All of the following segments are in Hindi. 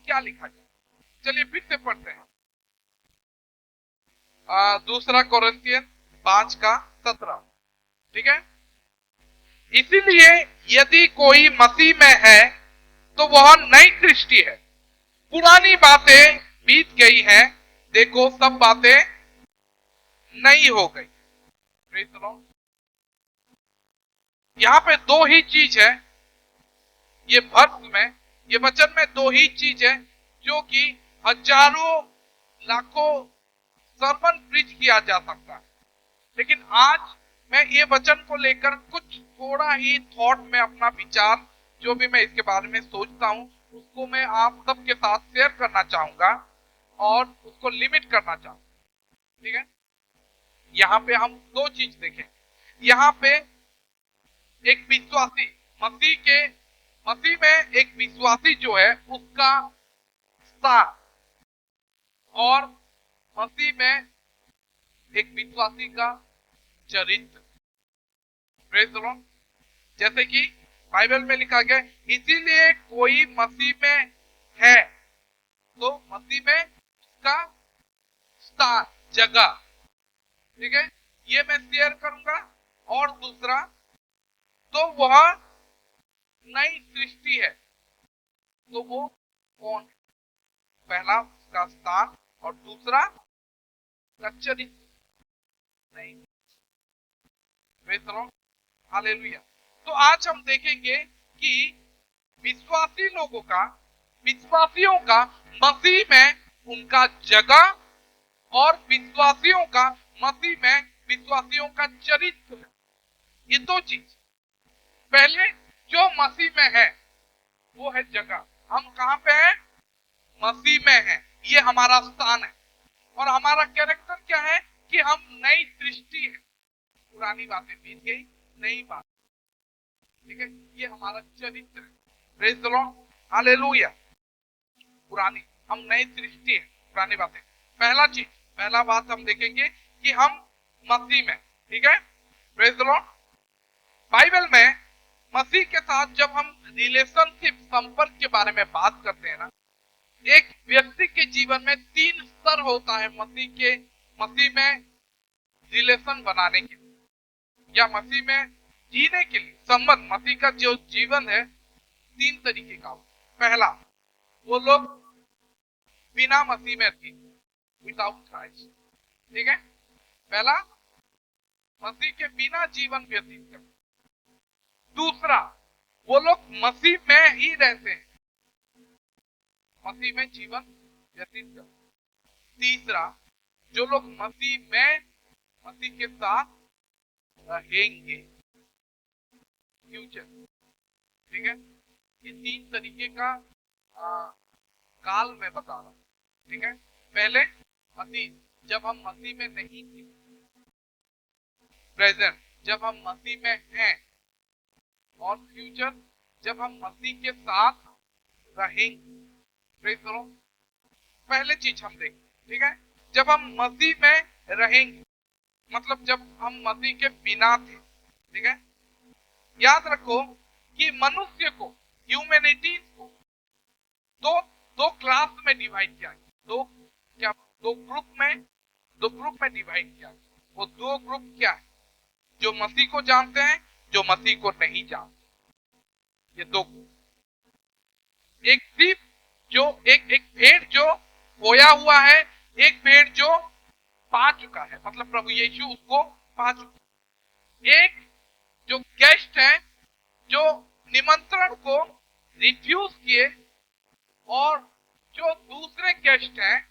क्या लिखा जाए? चलिए फिर से पढ़ते हैं। दूसरा कोरिन्थियन 5:17, ठीक है। इसीलिए यदि कोई मसीह में है तो वह नई सृष्टि है, पुरानी बातें बीत गई हैं, देखो सब बातें नई हो गई। Praise the Lord। यहाँ पे दो ही चीज है, ये वर्ष में, ये वचन में दो ही चीज है जो कि हजारों लाखों सरमन प्रीच किया जा सकता है। लेकिन आज मैं ये वचन को लेकर कुछ थोड़ा ही थॉट में अपना विचार, जो भी मैं इसके बारे में सोचता हूं, उसको मैं आप सबके साथ शेयर करना चाहूंगा और उसको लिमिट करना चाहूंगा, ठीक है। यहाँ पे हम दो चीज देखें। यहाँ पे एक विश्वासी, मसीह में एक विश्वासी जो है उसका सार, और मसीह में एक विश्वासी का चरित्र। Praise the Lord. जैसे कि बाइबल में लिखा गया, इसीलिए कोई मसीह में है तो मसीह में उसका स्थान, जगह, ठीक है, ये मैं शेयर करूंगा। और दूसरा, तो वह नई सृष्टि है, तो वो कौन है? पहला उसका स्थान और दूसरा उसका चरित्र। नहीं, हालेलुया। तो आज हम देखेंगे कि विश्वासियों का मसीह में उनका जगह, और विश्वासियों का मसीह में विश्वासियों का चरित्र। ये दो चीज। पहले जो मसीह में है वो है जगह। हम कहां पे हैं? मसीह में हैं, ये हमारा स्थान है। और हमारा कैरेक्टर क्या है? कि हम नई सृष्टि है, पुरानी बातें बीत गई, नई बात, ठीक है, ये हमारा चरित्र है। Praise the lord, hallelujah. पुरानी, हम नई सृष्टि है, पुरानी बातें। पहला बात हम देखेंगे कि हम मसीह में, ठीक है। Praise the Lord. बाइबल में मसीह के साथ जब हम रिलेशनशिप, संपर्क के बारे में बात करते हैं ना, एक व्यक्ति के जीवन में 3 स्तर होता है मसीह में रिलेशन बनाने के लिए, या मसीह में जीने के लिए। संबंध, मसीह का जो जीवन है 3 तरीके का हो। पहला, वो लोग बिना मसीह में थे, विदाउट क्राइस्ट, ठीक है। पहला, मसीह के बिना जीवन व्यतीत करते। दूसरा, वो लोग मसीह में ही रहते हैं, मसीह में जीवन व्यतीत करते। तीसरा, जो लोग मसीह के साथ रहेंगे, फ्यूचर, ठीक है। ये 3 तरीके का काल में बता रहा हूं, ठीक है। पहले मसीह, जब हम मसीह में नहीं थे। प्रेजेंट, जब हम मसीह में हैं। और फ्यूचर, जब हम मसीह के साथ रहेंगे। Praise the Lord. पहले चीज हम देखें, ठीक है। जब हम मसीह में रहेंगे, मतलब जब हम मसीह के बिना थे, ठीक है। याद रखो कि मनुष्य को, ह्यूमैनिटी को दो क्लास में डिवाइड किया गया। दो ग्रुप में डिवाइड किया गया। वो 2 ग्रुप क्या है? जो मसीह को जानते हैं, जो मसीह को नहीं जानते। ये 2 ग्रुप। एक सिर्फ जो एक भेड़ जो खोया हुआ है, एक भेड़ जो पा चुका है, मतलब प्रभु यीशु उसको पा चुका। एक जो गेस्ट है, जो निमंत्रण को रिफ्यूज किए, और जो दूसरे गेस्ट हैं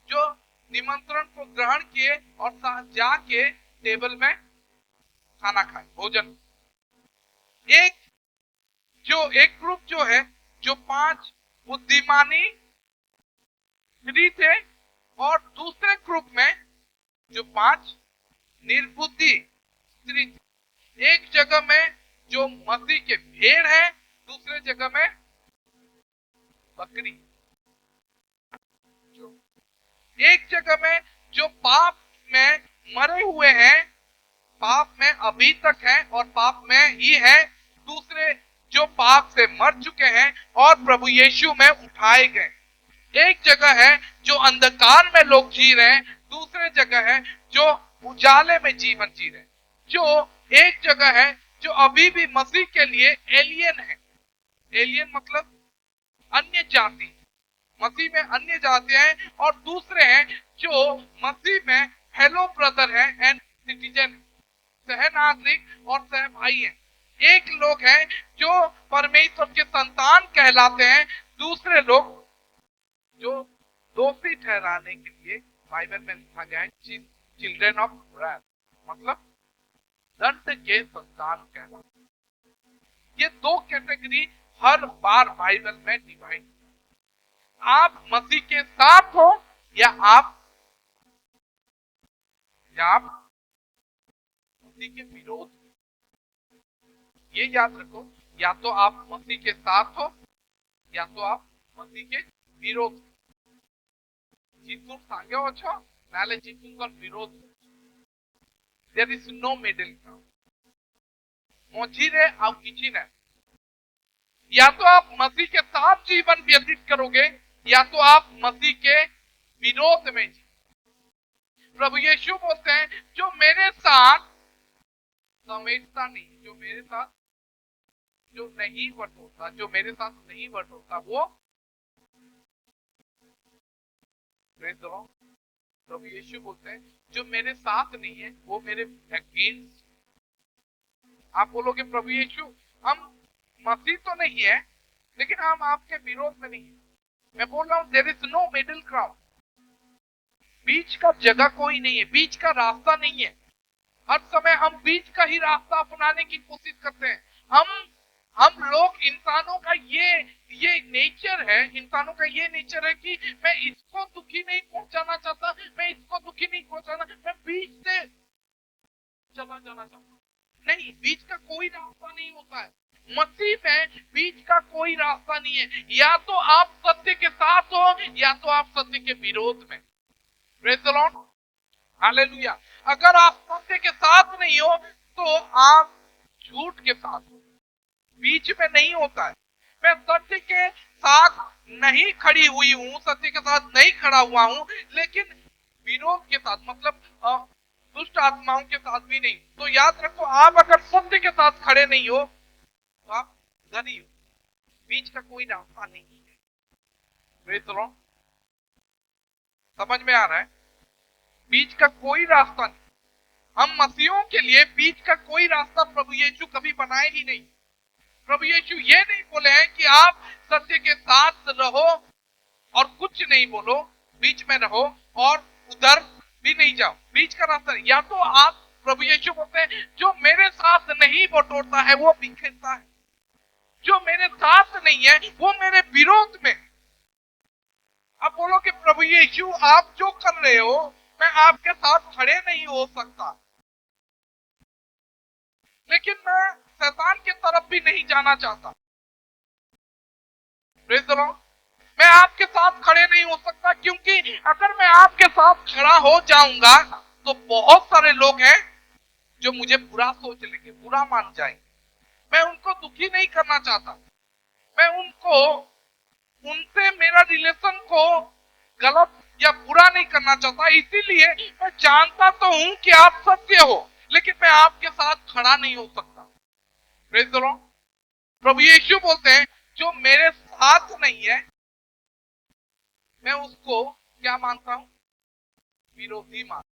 जो निमंत्रण को ग्रहण किए और साथ जाके टेबल में खाना खाए, भोजन। एक ग्रुप जो है, जो 5 बुद्धिमानी स्त्री थे, और दूसरे ग्रुप में जो 5 निर्बुद्धि स्त्री थी। एक जगह में जो मसीह के भेड़ है, दूसरे जगह में बकरी। एक जगह में जो पाप में मरे हुए हैं, पाप में अभी तक है और पाप में ही है। दूसरे जो पाप से मर चुके हैं और प्रभु यीशु में उठाए गए। एक जगह है जो अंधकार में लोग जी रहे हैं, दूसरे जगह है जो उजाले में जीवन जी रहे हैं। जो एक जगह है जो अभी भी मसीह के लिए एलियन है। एलियन मतलब अन्य जाति, मसीह में अन्य जाति हैं, और दूसरे हैं जो मसीह में फेलो ब्रदर है एंड सिटीजन, सह नागरिक और सह भाई हैं। एक लोग हैं जो परमेश्वर के संतान कहलाते हैं, दूसरे लोग जो दोषी ठहराने के लिए बाइबल में लिखा गया है चिल्ड्रन ऑफ रैथ, मतलब दंड के संतान कहलाते हैं। ये दो कैटेगरी हर बार बाइबल में डिवाइड, आप मसीह के साथ हो या आप मसीह के विरोध। ये याद रखो, या तो आप मसीह के साथ हो या तो आप मसीह के विरोध। जीसस सांगे हो छो नाले जीसस का विरोध। There is no middle ground. मझीरे आउ किछि ना, या तो आप मसीह के साथ जीवन व्यतीत करोगे या तो आप मसीह के विरोध में जी। प्रभु यीशु बोलते हैं जो मेरे साथ समेटता नहीं, जो मेरे साथ जो नहीं बटोरता, जो मेरे साथ नहीं बटोरता वो प्रभु यीशु बोलते हैं जो मेरे साथ नहीं है वो मेरे अगेंस्ट। आप बोलोगे प्रभु यीशु हम मसीह तो नहीं है लेकिन हम आपके विरोध में नहीं है। मैं बोल रहा हूं there is no middle ground. बीच का जगह कोई नहीं है, बीच का रास्ता नहीं है। हर समय हम बीच का ही रास्ता अपनाने की कोशिश करते हैं। हम लोग इंसानों का ये नेचर है, इंसानों का ये नेचर है कि मैं इसको दुखी नहीं पहुंचाना चाहता, मैं इसको दुखी नहीं पहुंचाना, मैं बीच से चला जाना चाहता। नहीं, बीच का कोई रास्ता नहीं होता है। मसीह में बीच का कोई रास्ता नहीं है। या तो आप सत्य के साथ हो या तो आप सत्य के विरोध में। Praise the lord, hallelujah. अगर आप सत्य के साथ नहीं हो तो आप झूठ के साथ हो, बीच में नहीं होता है। मैं सत्य के साथ नहीं खड़ी हुई हूं, सत्य के साथ नहीं खड़ा हुआ हूं, लेकिन विरोध के साथ मतलब दुष्ट आत्माओं के साथ भी नहीं। तो याद रखो, आप अगर सत्य के साथ खड़े नहीं हो तो आप उधर ही हो, बीच का कोई रास्ता नहीं है। प्रेज़ द लॉर्ड, समझ में आ रहा है? बीच का कोई रास्ता नहीं। हम मसीहों के लिए बीच का कोई रास्ता प्रभु यीशु कभी बनाए ही नहीं। प्रभु यीशु ये नहीं बोले हैं कि आप सत्य के साथ रहो और कुछ नहीं बोलो, बीच में रहो और उधर भी नहीं जाओ, बीच का रास्ता नहीं। या तो आप, प्रभु यीशु बोलते हैं जो मेरे साथ नहीं बटोरता है वो बिखरता है, जो मेरे साथ नहीं है वो मेरे विरोध में। अब बोलो कि प्रभु यीशु आप जो कर रहे हो मैं आपके साथ खड़े नहीं हो सकता, लेकिन मैं शैतान की तरफ भी नहीं जाना चाहता। प्रेज़ द लॉर्ड, मैं आपके साथ खड़े नहीं हो सकता, क्योंकि अगर मैं आपके साथ खड़ा हो जाऊंगा तो बहुत सारे लोग हैं जो मुझे बुरा सोच लेंगे, बुरा मान जाएंगे। मैं उनको दुखी नहीं करना चाहता, मैं उनसे मेरा रिलेशन को गलत या बुरा नहीं करना चाहता। इसीलिए मैं जानता तो हूं कि आप सत्य हो, लेकिन मैं आपके साथ खड़ा नहीं हो सकता। प्रेज़ द लॉर्ड, प्रभु यीशु बोलते हैं जो मेरे साथ नहीं है मैं उसको क्या मानता हूं? विरोधी मानता,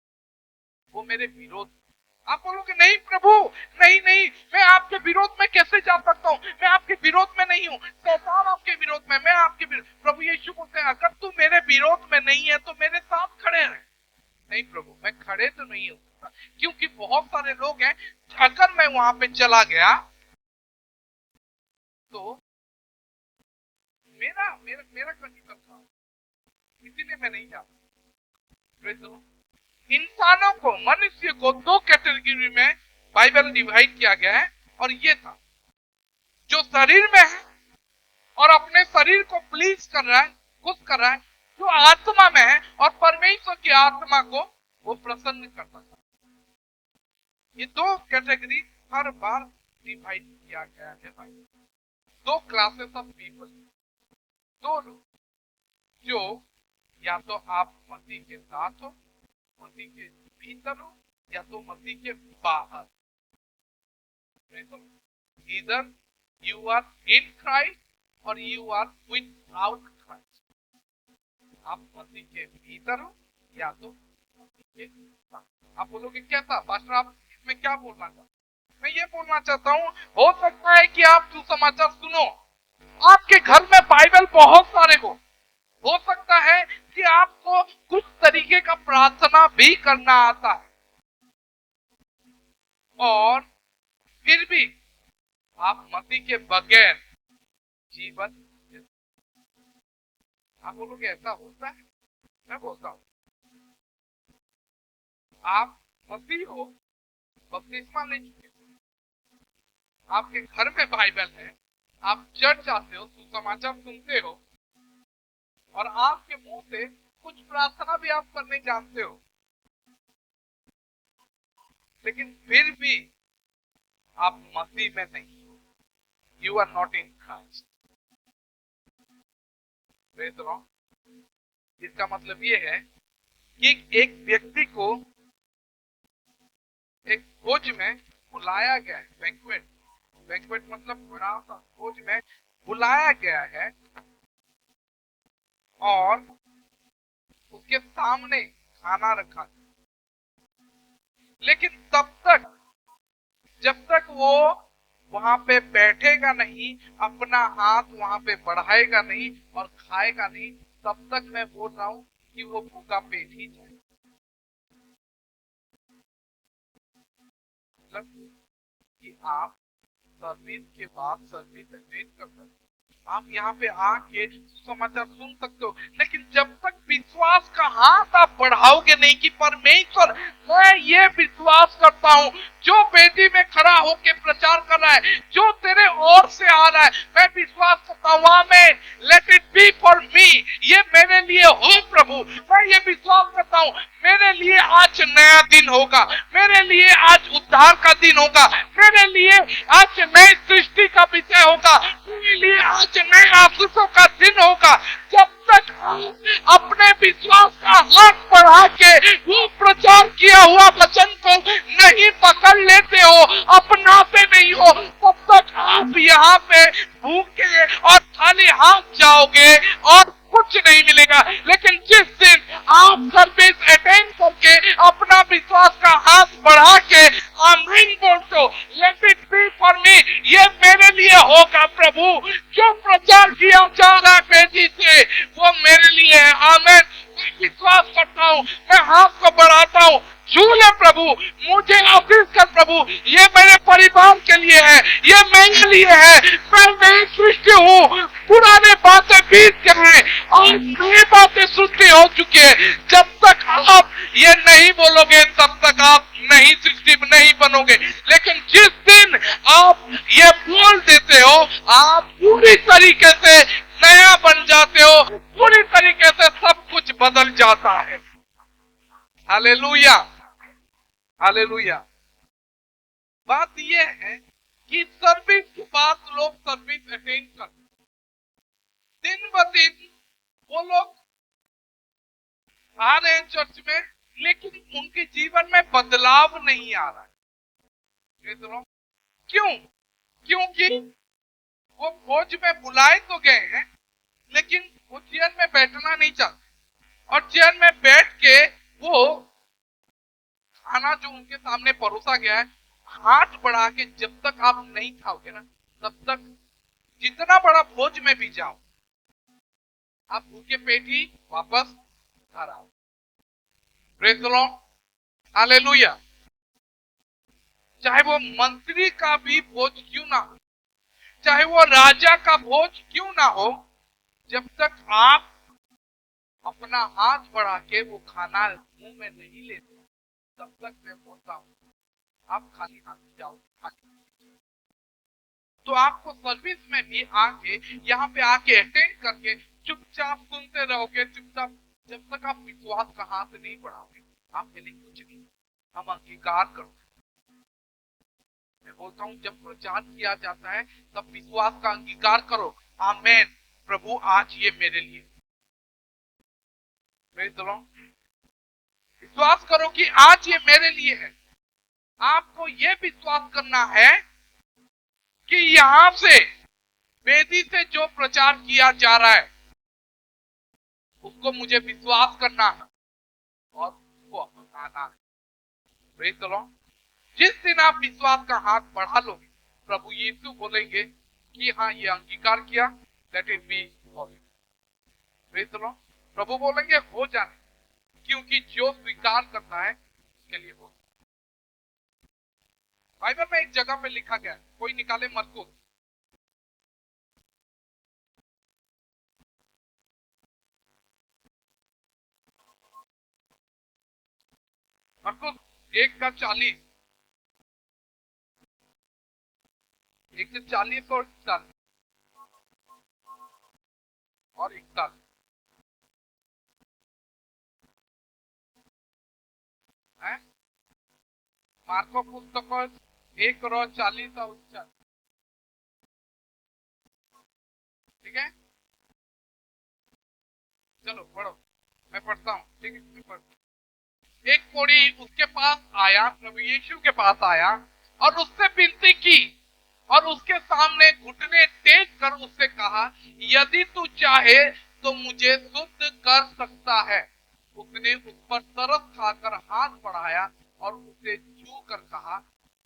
वो मेरे विरोध। आप बोलोगे नहीं प्रभु, नहीं नहीं, मैं आपके विरोध में कैसे जा सकता हूं? मैं आपके विरोध में नहीं हूं, शैतान आपके विरोध में, मैं आपके विरोध। प्रभु यीशु बोलते हैं अगर तू मेरे विरोध में नहीं है तो मेरे साथ खड़े रहे। नहीं प्रभु, मैं खड़े तो नहीं हो सकता, क्योंकि बहुत सारे लोग हैं, अगर मैं वहां पे चला गया तो मेरा मेरा मेरा कंडीशन था, इसीलिए मैं नहीं जाता। इंसानों को, मनुष्य को दो कैटेगरी में बाइबल डिवाइड किया गया है, और ये था जो शरीर में है और अपने शरीर को प्लीज कर रहा है, खुश कर रहा है, जो आत्मा में है और परमेश्वर की आत्मा को वो प्रसन्न करता है। ये दो कैटेगरी हर बार डिवाइड किया गया है भाई। दो क्लासेस ऑफ पीपल, दो लोग, जो या तो आप मसीह के साथ हो, मसीह के भीतर हो, या तो मसीह के बाहर। इधर यू आर इन क्राइस्ट और यू आर विदाउट क्राइस्ट। आप मसीह के भीतर हो या तो मसीह के बाहर। आप बोलोगे क्या था पास्टर, आप इसमें क्या बोलना चाहते? मैं ये बोलना चाहता हूँ, हो सकता है कि आप सुसमाचार सुनो, आपके घर में बाइबल बहुत सारे हो सकता है कि आपको कुछ तरीके का प्रार्थना भी करना आता है, और फिर भी आप मसीह के बगैर जीवन। आप बोलोगे ऐसा होता है? मैं बोलता हूं, आप मसीह हो, बपतिस्मा ले चुके हो, आपके घर में बाइबल है, आप चर्च आते हो, सुसमाचार सुनते हो, और आपके मुंह से कुछ प्रार्थना भी आप करने जानते हो, लेकिन फिर भी आप मसीह में नहीं हो। You are not in Christ. इसका मतलब ये है कि एक व्यक्ति को एक भोज में बुलाया गया है, बैंक्वेट। बैंक्वेट मतलब बड़ा सा भोज में बुलाया गया है, और उसके सामने खाना रखा, लेकिन तब तक जब तक वो वहां पे बैठेगा नहीं, अपना हाथ वहां पे बढ़ाएगा नहीं और खाएगा नहीं, तब तक मैं बोल रहा हूं कि वो भूखा पेट ही जाए। मतलब कि आप सर्विस के बाद सर्विस अटेंड कर सकते, आप यहाँ पे आके समाचार सुन सकते हो, लेकिन जब तक विश्वास का हाथ आप बढ़ाओगे नहीं कि परमेश्वर, मैं ये विश्वास करता हूँ जो बेदी में खड़ा होके प्रचार कर रहा है, जो तेरे ओर से आ रहा है, मैं विश्वास करता हूँ आमीन, late it B for me, ये मेरे लिए हो प्रभु। मैं ये विश्वास करता हूँ मेरे लिए आज नया दिन होगा, मेरे लिए आज उद्धार का दिन होगा, मेरे लिए आज नई सृष्टि का विषय होगा, मेरे लिए आज नए आशीषों का दिन होगा। जब तक अपने विश्वास का हाथ बढ़ा के वो प्रचार किया हुआ वचन को नहीं पकड़ लेते हो, अपनाते नहीं हो, तब तक आप यहाँ पे भूखे और खाली हाथ जाओगे और कुछ नहीं मिलेगा। लेकिन जिस दिन आप सर्विस अटेंड करके अपना विश्वास का हाथ बढ़ा के आमीन बोलते हो, late it B for me, ये मेरे लिए होगा प्रभु, जो प्रचार किया जा रहा है बेटी से वो मेरे लिए है। आमीन, मैं विश्वास करता हूँ, मैं हाथ को बढ़ाता हूँ, छू ले प्रभु, मुझे आशीष कर प्रभु, ये मेरे परिवार के लिए है, ये मेरे लिए है, मैं नई सृष्टि हूँ, पुराने बातें बीत गए हैं और नई बातें सृष्टि हो चुकी है। जब तक आप ये नहीं बोलोगे तब तक आप नई सृष्टि नहीं बनोगे, लेकिन जिस दिन आप ये बोल देते हो आप पूरी तरीके से नया बन जाते हो, पूरी तरीके से सब कुछ बदल जाता है। Hallelujah, hallelujah. बात यह है कि सर्विस के बाद लोग सर्विस अटेंड करते, दिन ब दिन वो लोग आ रहे हैं चर्च में, लेकिन उनके जीवन में बदलाव नहीं आ रहा है। क्यों? क्योंकि वो भोज में बुलाए तो गए हैं, लेकिन वो चेयर में बैठना नहीं चाहते, और चेयर में बैठ के वो खाना जो उनके सामने परोसा गया है हाथ बढ़ा के जब तक आप नहीं खाओगे ना, तब तक जितना बड़ा भोज में भी जाओ आप भूखे पेट ही वापस घर आओ। Praise the lord, hallelujah. चाहे वो मंत्री का भी भोज क्यों ना हो, चाहे वो राजा का भोज क्यों ना हो, जब तक आप अपना हाथ बढ़ा के वो खाना मुंह में नहीं लेते तब तक मैं बोलता हूँ आप खाली हाथ जाओ। तो आपको सर्विस में भी आके यहाँ पे आके अटेंड करके चुपचाप सुनते रहोगे, चुपचाप, जब तक आप विश्वास का हाथ नहीं बढ़ाओगे आपके लिए कुछ नहीं। हम अंगीकार करो, मैं बोलता हूँ जब प्रचार किया जाता है तब विश्वास का अंगीकार करो, आमेन प्रभु आज ये मेरे लिए, प्रेज़ द लॉर्ड। विश्वास करो कि आज ये मेरे लिए है। आपको ये विश्वास करना है कि यहां से वेदी से जो प्रचार किया जा रहा है उसको मुझे विश्वास करना है और उसको अपनाना है। Praise the Lord. जिस दिन आप विश्वास का हाथ बढ़ा लोगे, प्रभु यीशु बोलेंगे कि हाँ ये अंगीकार किया, let it be possible. Praise the lord. प्रभु बोलेंगे हो जाने, क्योंकि जो स्वीकार करता है उसके लिए हो। बाइबल में एक जगह पे लिखा गया है, कोई निकाले मरकुस, मरकुस 1:40, 1:40 और 41 और 41 है। मार्को पुस्तक 1:40 और 41, ठीक है। चलो पढ़ो, मैं पढ़ता हूँ, ठीक है, मैं पढ़ता। एक कोढ़ी उसके पास आया, प्रभु यीशु के पास आया और उससे विनती की और उसके सामने घुटने टेक कर उससे कहा, यदि तू चाहे तो मुझे शुद्ध कर सकता है। उसने उस पर तरस खाकर हाथ बढ़ाया और उसे छू कर कहा,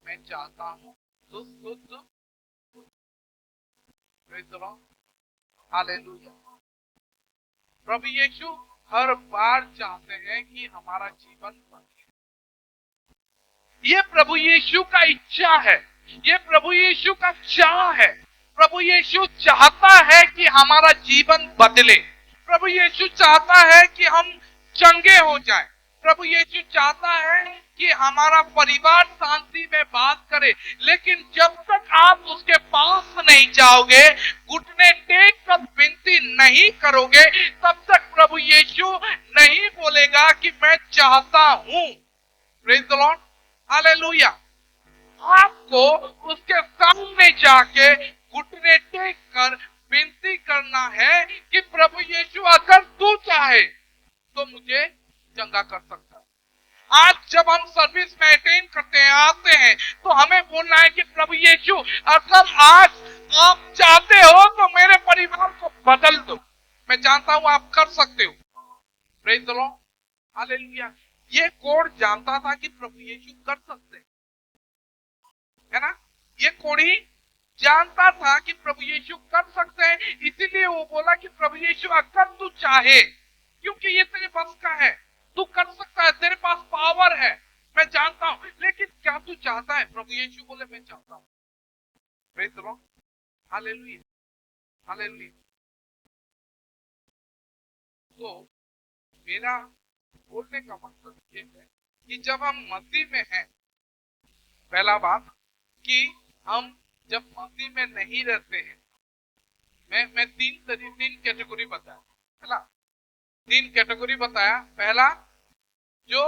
मैं चाहता हूँ तू शुद्ध हो। Praise the lord, hallelujah. प्रभु यीशु हर बार चाहते हैं कि हमारा जीवन बदले। ये प्रभु यीशु का इच्छा है, ये प्रभु यीशु का चाह है। प्रभु यीशु चाहता है कि हमारा जीवन बदले। प्रभु यीशु चाहता है कि हम चंगे हो जाएं। प्रभु यीशु चाहता है कि हमारा परिवार शांति में बात करे। लेकिन जब तक आप उसके पास नहीं जाओगे, घुटने टेक कर विनती नहीं करोगे, तब तक प्रभु यीशु नहीं बोलेगा कि मैं चाहता हूं। Praise the lord, hallelujah. आपको उसके सामने जाके घुटने टेक कर विनती करना है कि प्रभु यीशु अगर तू चाहे तो मुझे चंगा कर सकता है। आज जब हम सर्विस में अटेंड करते हैं, आते हैं, तो हमें बोलना है कि प्रभु यीशु अगर आज आप चाहते हो तो मेरे परिवार को बदल दो। मैं जानता हूं आप कर सकते हो। Praise the lord, hallelujah. ये कोढ़ जानता था कि प्रभु यीशु कर सकते हैं, है ना। ये कोढ़ी जानता था कि प्रभु यीशु कर सकते हैं, इसीलिए वो बोला कि प्रभु यीशु अगर तू चाहे, क्योंकि ये तेरे बस का है, तू कर सकता है, तेरे पास पावर है, मैं जानता हूं, लेकिन क्या तू चाहता है? प्रभु यीशु बोले मैं चाहता हूं। Praise the lord, hallelujah, hallelujah. तो मेरा बोलने का मतलब ये है कि जब हम मसीह में हैं, पहला बात कि हम जब मसीह में नहीं रहते हैं, मैं तीन कैटेगरी बताया, है ना। 3 कैटेगरी बताया। पहला, जो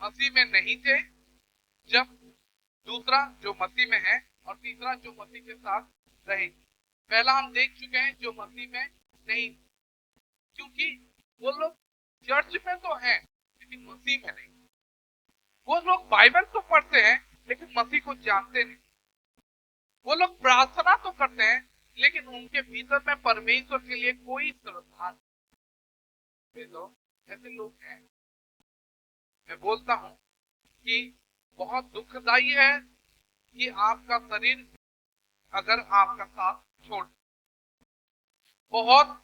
मसीह में नहीं थे जब, दूसरा जो मसीह में है, और तीसरा जो मसीह के साथ रहे। पहला हम देख चुके हैं, जो मसीह में नहीं, क्योंकि वो लोग चर्च में तो हैं लेकिन मसीह में नहीं। वो लोग बाइबल तो पढ़ते हैं लेकिन मसीह को जानते नहीं। वो लोग प्रार्थना तो करते हैं लेकिन उनके भीतर में परमेश्वर के लिए कोई श्रद्धा नहीं। ऐसे लोग हैं। मैं बोलता हूं कि बहुत दुखदाई है कि आपका शरीर अगर आपका साथ छोड़, बहुत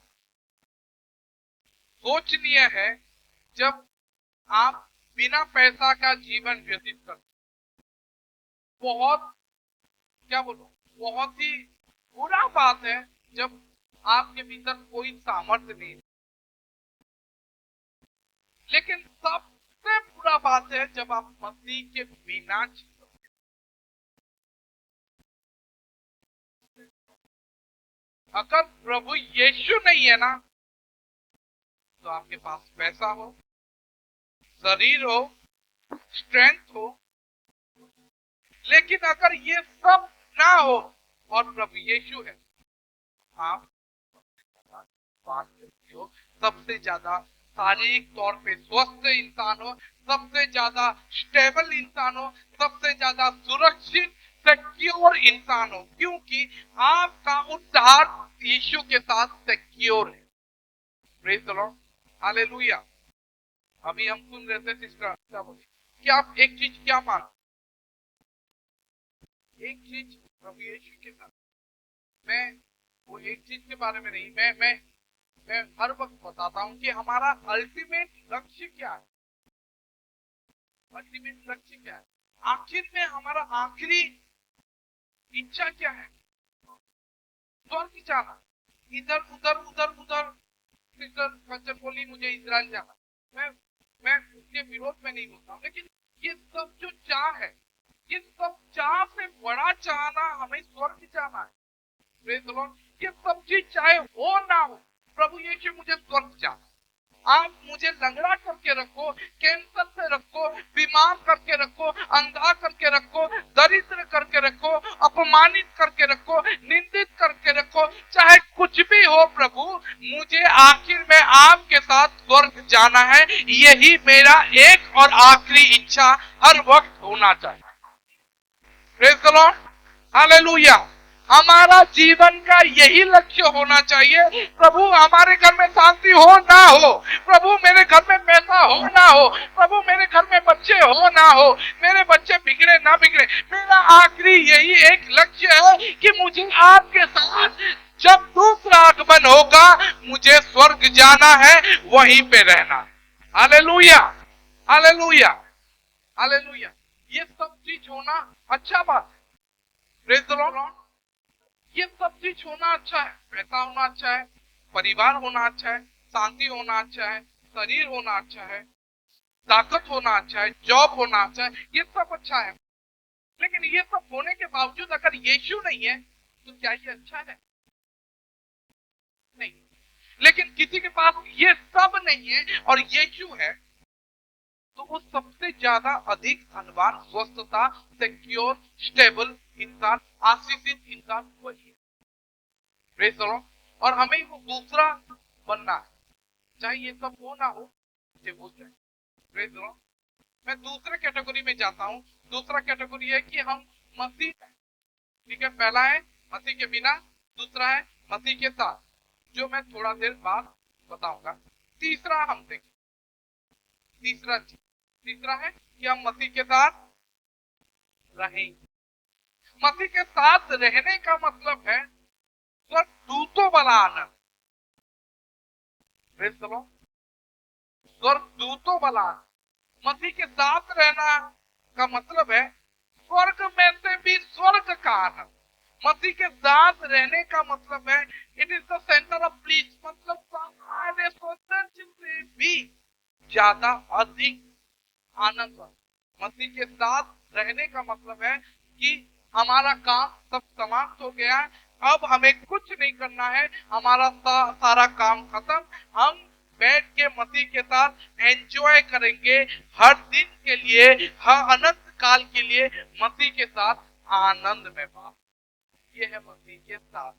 सोचनीय है जब आप बिना पैसा का जीवन व्यतीत करते। बहुत, क्या बोलो, बहुत ही बुरा बात है जब आपके भीतर कोई सामर्थ्य नहीं। लेकिन सबसे बुरा बात है जब आप मसीह के बिना जीते। अगर प्रभु यीशु नहीं है ना, तो आपके पास पैसा हो, शरीर हो, स्ट्रेंथ हो, लेकिन अगर ये सब ना हो और प्रभु यीशु है, आप सबसे ज्यादा शारीरिक तौर पे स्वस्थ इंसान हो, सबसे ज्यादा स्टेबल इंसान हो, सबसे ज्यादा सुरक्षित सिक्योर इंसान हो, क्योंकि आपका उद्धार यीशु के साथ सिक्योर है। Praise the lord, hallelujah. अभी हम सुन रहे थे सिस्टर क्या बोली कि आप एक चीज क्या मानो, एक चीज प्रभु यीशु के साथ, मैं वो एक चीज के बारे में नहीं, मैं हर वक्त बताता हूं कि हमारा अल्टीमेट लक्ष्य क्या है, अल्टीमेट लक्ष्य क्या है, आखिर में हमारा आखिरी इच्छा क्या है, स्वर्ग जाना। इधर उधर उधर उधर सिस्टर कंचन बोली मुझे इजराइल जाना, मैं उसके विरोध में नहीं बोलता हूं, लेकिन ये सब जो चाह है, ये सब चाह से बड़ा चाहना हमें स्वर्ग जाना है। Praise the Lord. ये सब चीज चाहे हो ना हो, प्रभु यीशु मुझे स्वर्ग जाना, आप मुझे लंगड़ा करके रखो, कैंसर से रखो, बीमार करके रखो, अंधा करके रखो, दरिद्र करके रखो, अपमानित करके रखो, निंदित करके रखो, चाहे कुछ भी हो प्रभु, मुझे आखिर में आपके साथ स्वर्ग जाना है। यही मेरा एक और आखिरी इच्छा हर वक्त होना चाहिए। Praise the lord, hallelujah. हमारा जीवन का यही लक्ष्य होना चाहिए। प्रभु हमारे घर में शांति हो ना हो, प्रभु मेरे घर में पैसा हो ना हो, प्रभु मेरे घर में बच्चे हो ना हो, मेरे बच्चे बिगड़े ना बिगड़े, मेरा आखिरी यही एक लक्ष्य है कि मुझे आपके साथ जब दूसरा आगमन होगा मुझे स्वर्ग जाना है, वहीं पे रहना है। Hallelujah, hallelujah, hallelujah. ये सब चीज होना अच्छा बात है। Praise the Lord. ये सब चीज होना अच्छा है, पैसा होना अच्छा है, परिवार होना अच्छा है, शांति होना अच्छा है, शरीर होना अच्छा है, ताकत होना अच्छा है, जॉब होना अच्छा है, ये सब अच्छा है। लेकिन ये सब होने के बावजूद अगर यीशु नहीं है तो क्या ये अच्छा है? नहीं। लेकिन किसी के पास ये सब नहीं है और यीशु है, तो वो सबसे ज्यादा अधिक धनवान, स्वस्थता, सिक्योर, स्टेबल इंसान, आशीषित इंसान वही है। Praise the Lord. और हमें वो दूसरा बनना है, चाहे ये सब हो ना हो, मुझे हो जाए। Praise the Lord. मैं दूसरे कैटेगरी में जाता हूँ। दूसरा कैटेगरी है कि हम मसीह, ठीक है, पहला है मसीह के बिना, दूसरा है मसीह के साथ, जो मैं थोड़ा देर बाद बताऊंगा। तीसरा हम देखें, तीसरा है कि हम मसीह के साथ रहें। मसीह के साथ रहने का मतलब है स्वर्गदूतों वाला आनंद। Praise the lord. स्वर्गदूतों वाला आनंद, मसीह के साथ रहना का मतलब है स्वर्ग में से भी स्वर्ग का आनंद। मसीह के साथ रहने का मतलब है it is the centre of bliss, मतलब सारे सौंदर्य से भी ज्यादा अधिक आनंद। मसीह के साथ रहने का मतलब है कि हमारा काम सब समाप्त हो गया है, अब हमें कुछ नहीं करना है, हमारा सारा काम खत्म, हम बैठ के मसीह के साथ एंजॉय करेंगे हर दिन के लिए, हर अनंत काल के लिए मसीह के साथ आनंद में बात। ये है मसीह के साथ।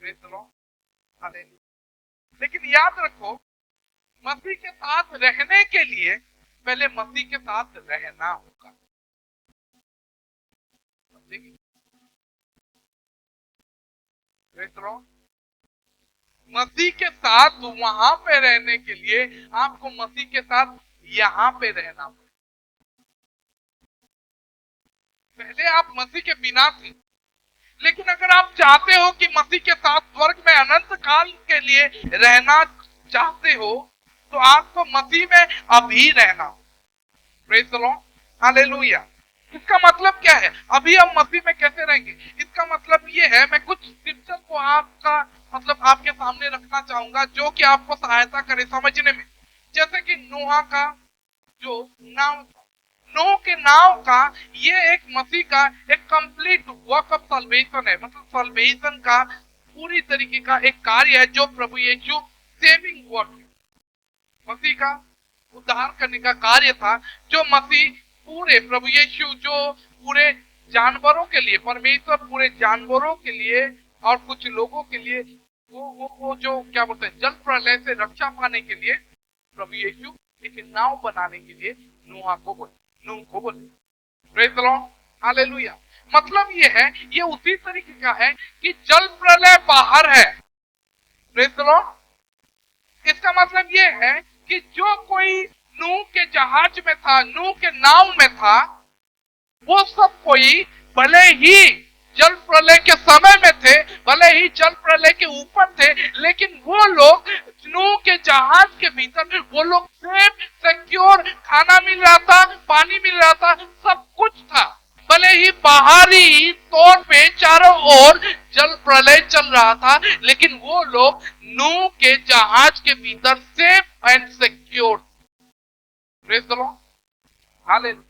Praise the lord, hallelujah. लेकिन याद रखो, मसीह के साथ रहने के लिए पहले मसीह के साथ रहना होगा। Praise the Lord. मसीह के साथ वहां पे रहने के लिए आपको मसीह के साथ यहां पे रहना होगा। पहले आप मसीह के बिना थे, लेकिन अगर आप चाहते हो कि मसीह के साथ स्वर्ग में अनंत काल के लिए रहना चाहते हो, तो आपको मसीह में अभी रहना हो। Praise the lord, hallelujah. इसका मतलब क्या है? अभी हम मसीह में कैसे रहेंगे? इसका मतलब ये है, मैं कुछ स्क्रिप्चर को आपका मतलब आपके सामने रखना चाहूंगा जो कि आपको सहायता करे समझने में। जैसे कि नोहा का जो नाव, नोह के नाव का ये एक मसीह का एक कंप्लीट वर्क ऑफ सल्वेशन है, मतलब सल्वेशन का पूरी तरीके का एक कार्य है जो प्रभु यीशु सेविंग वर्क, मसीह का उद्धार करने का कार्य था, जो मसीह पूरे प्रभु यीशु जो पूरे जानवरों के लिए, परमेश्वर पूरे जानवरों के लिए और कुछ लोगों के लिए वो जो क्या बोलते हैं, जल प्रलय से रक्षा पाने के लिए प्रभु यीशु एक नाव बनाने के लिए नूह को बोले। Praise the lord, hallelujah. मतलब ये है, ये उसी तरीके का है कि जल प्रलय बाहर है। Praise the Lord. इसका मतलब ये है कि जो कोई नूह के जहाज में था, नूह के नाव में था, वो सब कोई भले ही जल प्रलय के समय में थे, भले ही जल प्रलय के ऊपर थे, लेकिन वो लोग नूह के जहाज के भीतर, वो लोग सेफ सिक्योर, खाना मिल रहा था, पानी मिल रहा था, सब कुछ था। भले ही बाहरी तौर पे चारों ओर जल प्रलय चल रहा था, लेकिन वो लोग नूह के जहाज के भीतर safe and secure. Praise the lord, hallelujah.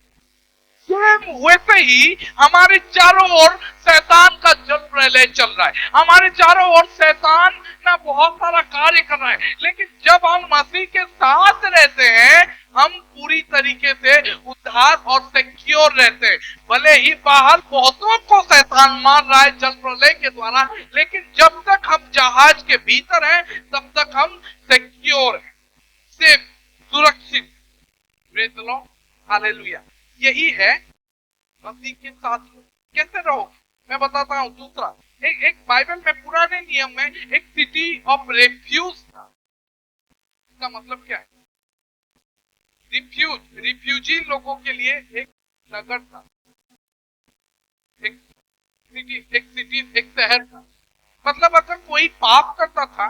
Same वैसे ही हमारे चारों ओर शैतान का जल प्रलय चल रहा है, हमारे चारों ओर शैतान ना बहुत सारा कार्य कर रहा है, लेकिन जब हम मसीह के साथ रहते हैं, हम पूरी तरीके से उद्धार और सिक्योर रहते हैं। भले ही बाहर बहुतों को शैतान मार रहा है जल प्रलय के द्वारा, लेकिन जब तक हम जहाज के भीतर हैं, तब तक हम सिक्योर हैं, सेफ, सुरक्षित। Praise the lord, hallelujah. यही है मसीह के साथ कैसे रहो। मैं बताता हूं दूसरा, एक बाइबल में पुराने नियम में एक सिटी ऑफ रेफ्यूज था। इसका मतलब क्या है? रिफ्यूजी लोगों के लिए एक नगर था, एक सिटी, एक शहर था। मतलब अगर कोई पाप करता था,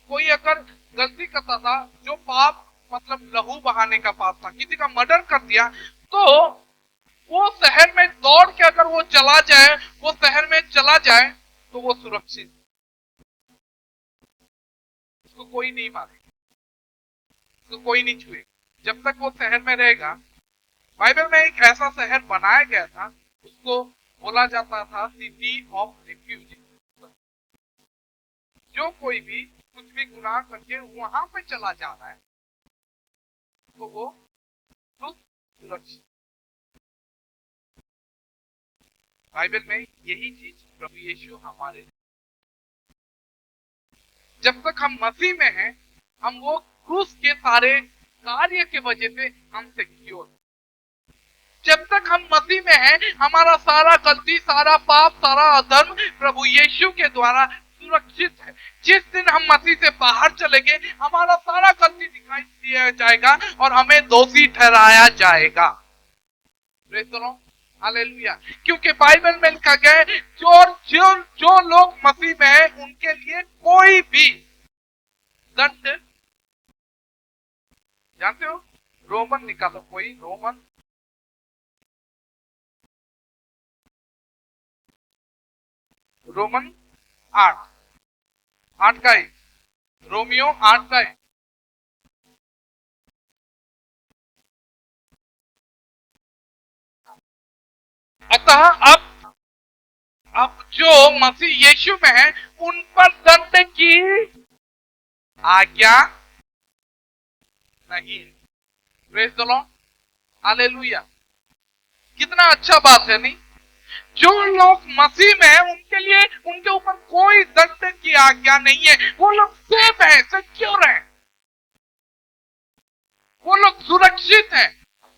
कोई अगर गलती करता था, जो पाप मतलब लहू बहाने का पाप था, किसी का मर्डर कर दिया, तो वो शहर में दौड़ के अगर वो चला जाए, वो शहर में चला जाए, तो वो सुरक्षित, उसको कोई नहीं मारेगा, उसको कोई नहीं छुएगा, जब तक वो शहर में रहेगा। बाइबल में एक ऐसा शहर बनाया गया था, उसको बोला जाता था सिटी ऑफ रिफ्यूजी। जो कोई भी कुछ भी गुनाह करके वहां पे चला जा रहा है, तो वो सुरक्षित। बाइबल में यही चीज प्रभु यीशु हमारे, जब तक हम मसीह में हैं, हम वो क्रूस के सारे कार्य के वजह से हम सिक्योर। जब तक हम मसीह में हैं, हमारा सारा गलती, सारा पाप, सारा अधर्म प्रभु यीशु के द्वारा सुरक्षित है। जिस दिन हम मसीह से बाहर चलेंगे, हमारा सारा गलती दिखाई दिया जाएगा और हमें दोषी ठहराया जाएगा। Praise the lord, hallelujah. क्योंकि बाइबल में लिखा गया है, जो लोग मसीह में हैं, उनके लिए कोई भी दंड, जानते हो, रोमन निकालो, कोई रोमन 8 का 1, रोमियो 8 का 1। अतः अब जो मसीह यीशु में है, उन पर दंड की आज्ञा नहीं है। Praise the lord, hallelujah. कितना अच्छा बात है नहीं? जो लोग मसीह में हैं, उनके लिए, उनके ऊपर कोई दंड की आज्ञा नहीं है। वो लोग सेफ हैं, सिक्योर हैं, वो लोग सुरक्षित हैं।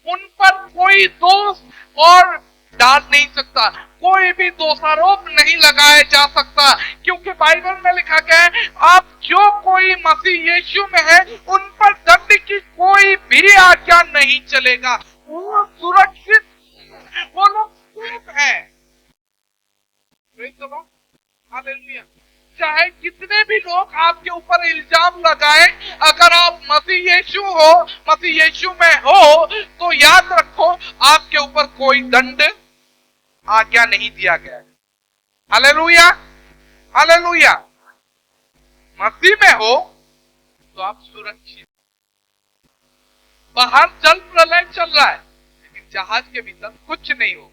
उन पर कोई दोष और डाल नहीं सकता, कोई भी दोषारोप नहीं लगाया जा सकता, क्योंकि बाइबल में लिखा गया है, आप जो कोई मसीह यीशु में है, उन पर दंड की कोई भी आज्ञा नहीं चलेगा। वो सुरक्षित, वो लोग सेफ हैं। Praise the lord, hallelujah. चाहे कितने भी लोग आपके ऊपर इल्जाम लगाएं, अगर आप मसीह यीशु हो, मसीह यीशु में हो, तो याद रखो, आपके ऊपर कोई दंड आज्ञा नहीं दिया गया है। Hallelujah, hallelujah. मसीह में हो तो आप सुरक्षित। बाहर जल प्रलय चल रहा है, लेकिन जहाज के भीतर कुछ नहीं हो।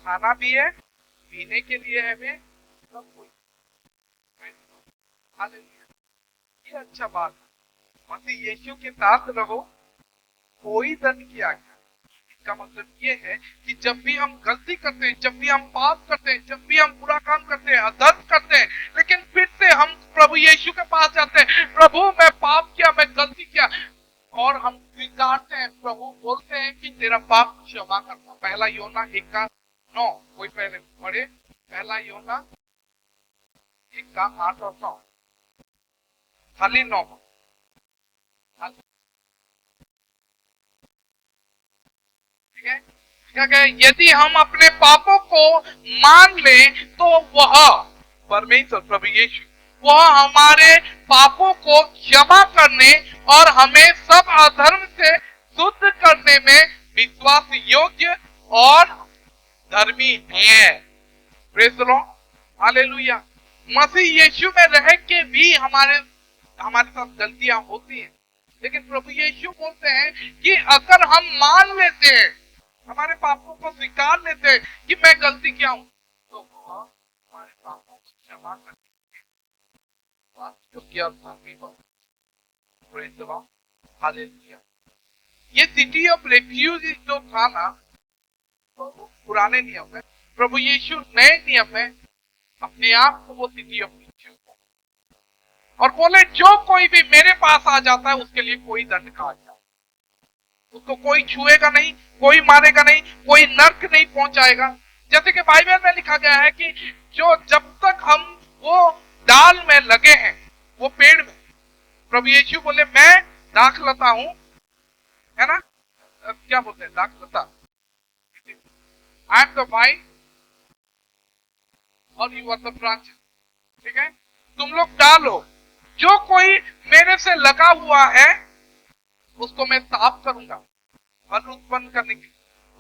खाना भी है, पीने के लिए है, हमें सब कुछ। हालेलुया, ये अच्छा बात है। मसीह यीशु के साथ रहो, कोई दंड की आज्ञा। इसका मतलब ये है कि जब भी हम गलती करते हैं, जब भी हम पाप करते हैं, जब भी हम बुरा काम करते हैं, अधर्म करते हैं, लेकिन फिर से हम प्रभु यीशु के पास जाते हैं, प्रभु मैं पाप किया, मैं गलती किया, और हम स्वीकारते हैं। प्रभु बोलते हैं कि तेरा पाप क्षमा करना। पहला योना 1:9, कोई पहले पढ़े, पहला योना 1:8 और 9, खाली 9। ठीक है, क्या कहे, यदि हम अपने पापों को मान लें तो वह परमेश्वर प्रभु यीशु वह हमारे पापों को क्षमा करने और हमें सब अधर्म से शुद्ध करने में विश्वास योग्य और धर्मी है। Praise the lord, hallelujah. मसीह यीशु में रह के भी हमारे साथ गलतियां होती हैं, लेकिन प्रभु यीशु बोलते हैं कि अगर हम मान लेते हैं, हमारे पापों को स्वीकार लेते हैं कि मैं गलती किया हूं, तो वह हमारे पापों को क्षमा करने ये सिटी ऑफ रेफ्यूज जो था ना, तो पुराने नियम में, प्रभु यीशु नए नियम में अपने आप को वो सिटी ऑफ रेफ्यूज, और बोले जो कोई भी मेरे पास आ जाता है उसके लिए कोई दंड का आता, उसको कोई छुएगा नहीं, कोई मारेगा नहीं, कोई नर्क नहीं पहुंचाएगा। जैसे कि बाइबल में लिखा गया है कि जो जब तक हम वो डाल में लगे हैं, वो पेड़ में, प्रभु यीशु बोले मैं दाखलता हूं, है ना, क्या बोलते हैं दाखलता, आई एम द वाइन और यू आर द ब्रांचेस। ठीक है, तुम लोग डालो, जो कोई मेरे से लगा हुआ है उसको मैं साफ करूंगा, फल उत्पन्न करने की,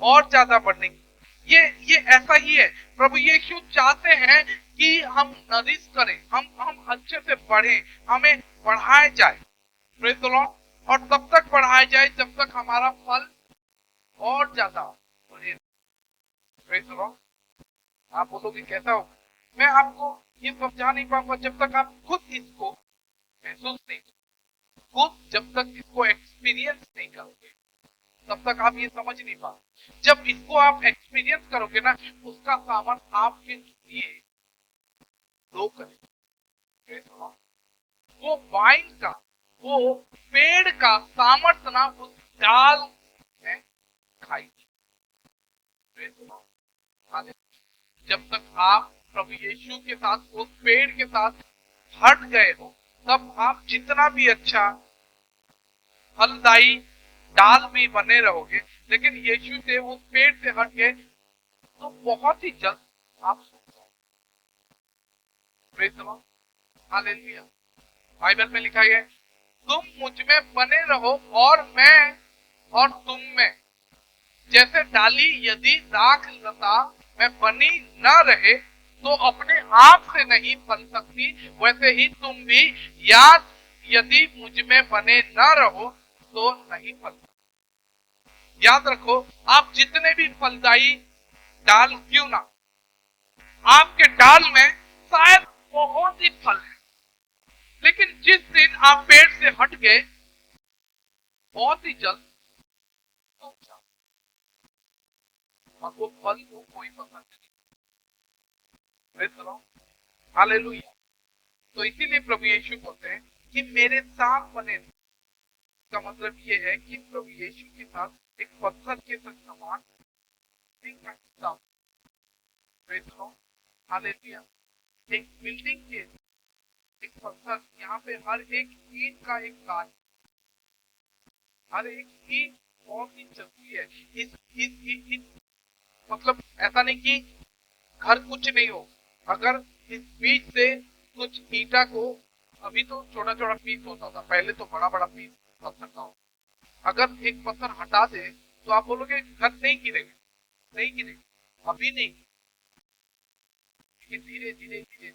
और ज्यादा बढ़ने की। ये ऐसा ही है। प्रभु यीशु चाहते हैं कि हम नरिश करें, हम अच्छे से बढ़ें, हमें बढ़ाया जाए, प्रेज़ द लॉर्ड, और तब तक बढ़ाया जाए जब तक हमारा फल और ज्यादा बढ़े। Praise the Lord. आप बोलोगे कैसा हो, मैं आपको ये समझा नहीं पाऊंगा जब तक आप खुद इसको महसूस नहीं, खुद जब तक इसको एक्सपीरियंस नहीं करोगे तब तक आप ये समझ नहीं पाओगे। जब इसको आप एक्सपीरियंस करोगे ना, उसका सामर्थ्य आपके लिए ग्रो करेगा। वो वाइन का, वो पेड़ का सामर्थ्य ना उस डाल में खाई। जब तक आप प्रभु यीशु के साथ, उस पेड़ के साथ हट गए हो, तब आप जितना भी अच्छा फलदायी डाल भी बने रहोगे, लेकिन यीशु से, उस पेड़ से हट गए तो बहुत ही जल्द आप सूख जाओगे। हालेलुया। बाइबल में लिखा है तुम मुझ में बने रहो और मैं और तुम में। जैसे डाली यदि दाख लता में बनी न रहे तो अपने आप से नहीं फल सकती, वैसे ही तुम भी यदि मुझ में बने न रहो तो नहीं फल सकती। याद रखो, आप जितने भी फलदायी डाल क्यों ना, आपके डाल में शायद बहुत ही फल है, लेकिन जिस दिन आप पेड़ से हट गए बहुत ही जल्द और वो फल को कोई पसंद नहीं। हालेलुया। तो इसीलिए प्रभु यीशु बोलते हैं कि मेरे साथ बने। इसका मतलब ये है कि प्रभु यीशु के साथ एक पत्थर के समान हालेलुया। एक बिल्डिंग के एक पत्थर, यहाँ पे हर एक ईंट का एक काज, हर एक ईंट बहुत ही जरूरी है। इस मतलब ऐसा नहीं कि घर कुछ नहीं हो, अगर इस बीच से कुछ ईंटा को, अभी तो छोटा छोटा पीस होता था, पहले तो बड़ा बड़ा पीस पत्थर का हो, अगर एक पत्थर हटा दे तो आप बोलोगे घर नहीं गिरेगा, नहीं गिरेगा, अभी नहीं, लेकिन धीरे धीरे धीरे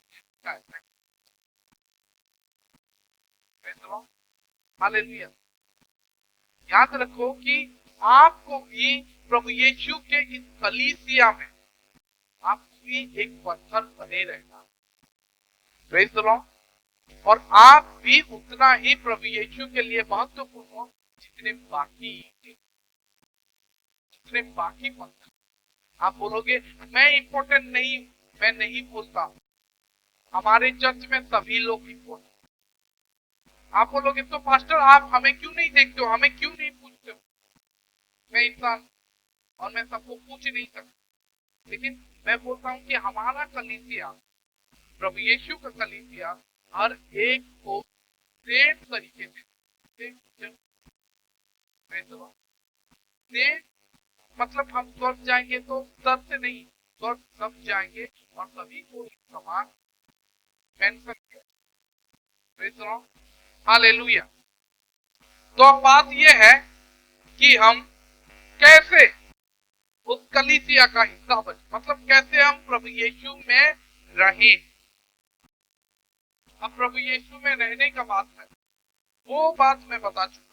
हालेलुया। याद रखो कि आपको भी प्रभु यीशु के इस कलीसिया में आप भी एक पत्थर बने रहना, प्रेज़ द लॉर्ड, और आप भी उतना ही प्रभु यीशु के लिए महत्वपूर्ण हो जितने बाकी पत्थर। आप बोलोगे मैं इंपॉर्टेंट नहीं, मैं नहीं बोलता, हमारे चर्च में सभी लोग इम्पोर्टेंट। आप बोलोगे तो पास्टर आप हमें क्यों नहीं देखते हो, हमें क्यों नहीं पूछते हो? मैं इंसान और मैं सबको पूछ नहीं सकता, लेकिन मैं बोलता हूँ कि हमारा कलीसिया, प्रभु यीशु का कलीसिया हर एक को सेम तरीके से सेम, मतलब हम स्वर्ग जाएंगे तो स्तर से नहीं, स्वर्ग सब जाएंगे और सभी को एक समान मेंशन किया। हालेलुया। तो अब बात यह है कि हम कैसे उस कलीसिया का हिस्सा बने, मतलब कैसे हम प्रभु यीशु में रहें। अब प्रभु यीशु में रहने का बात है, वो बात मैं बता चुका।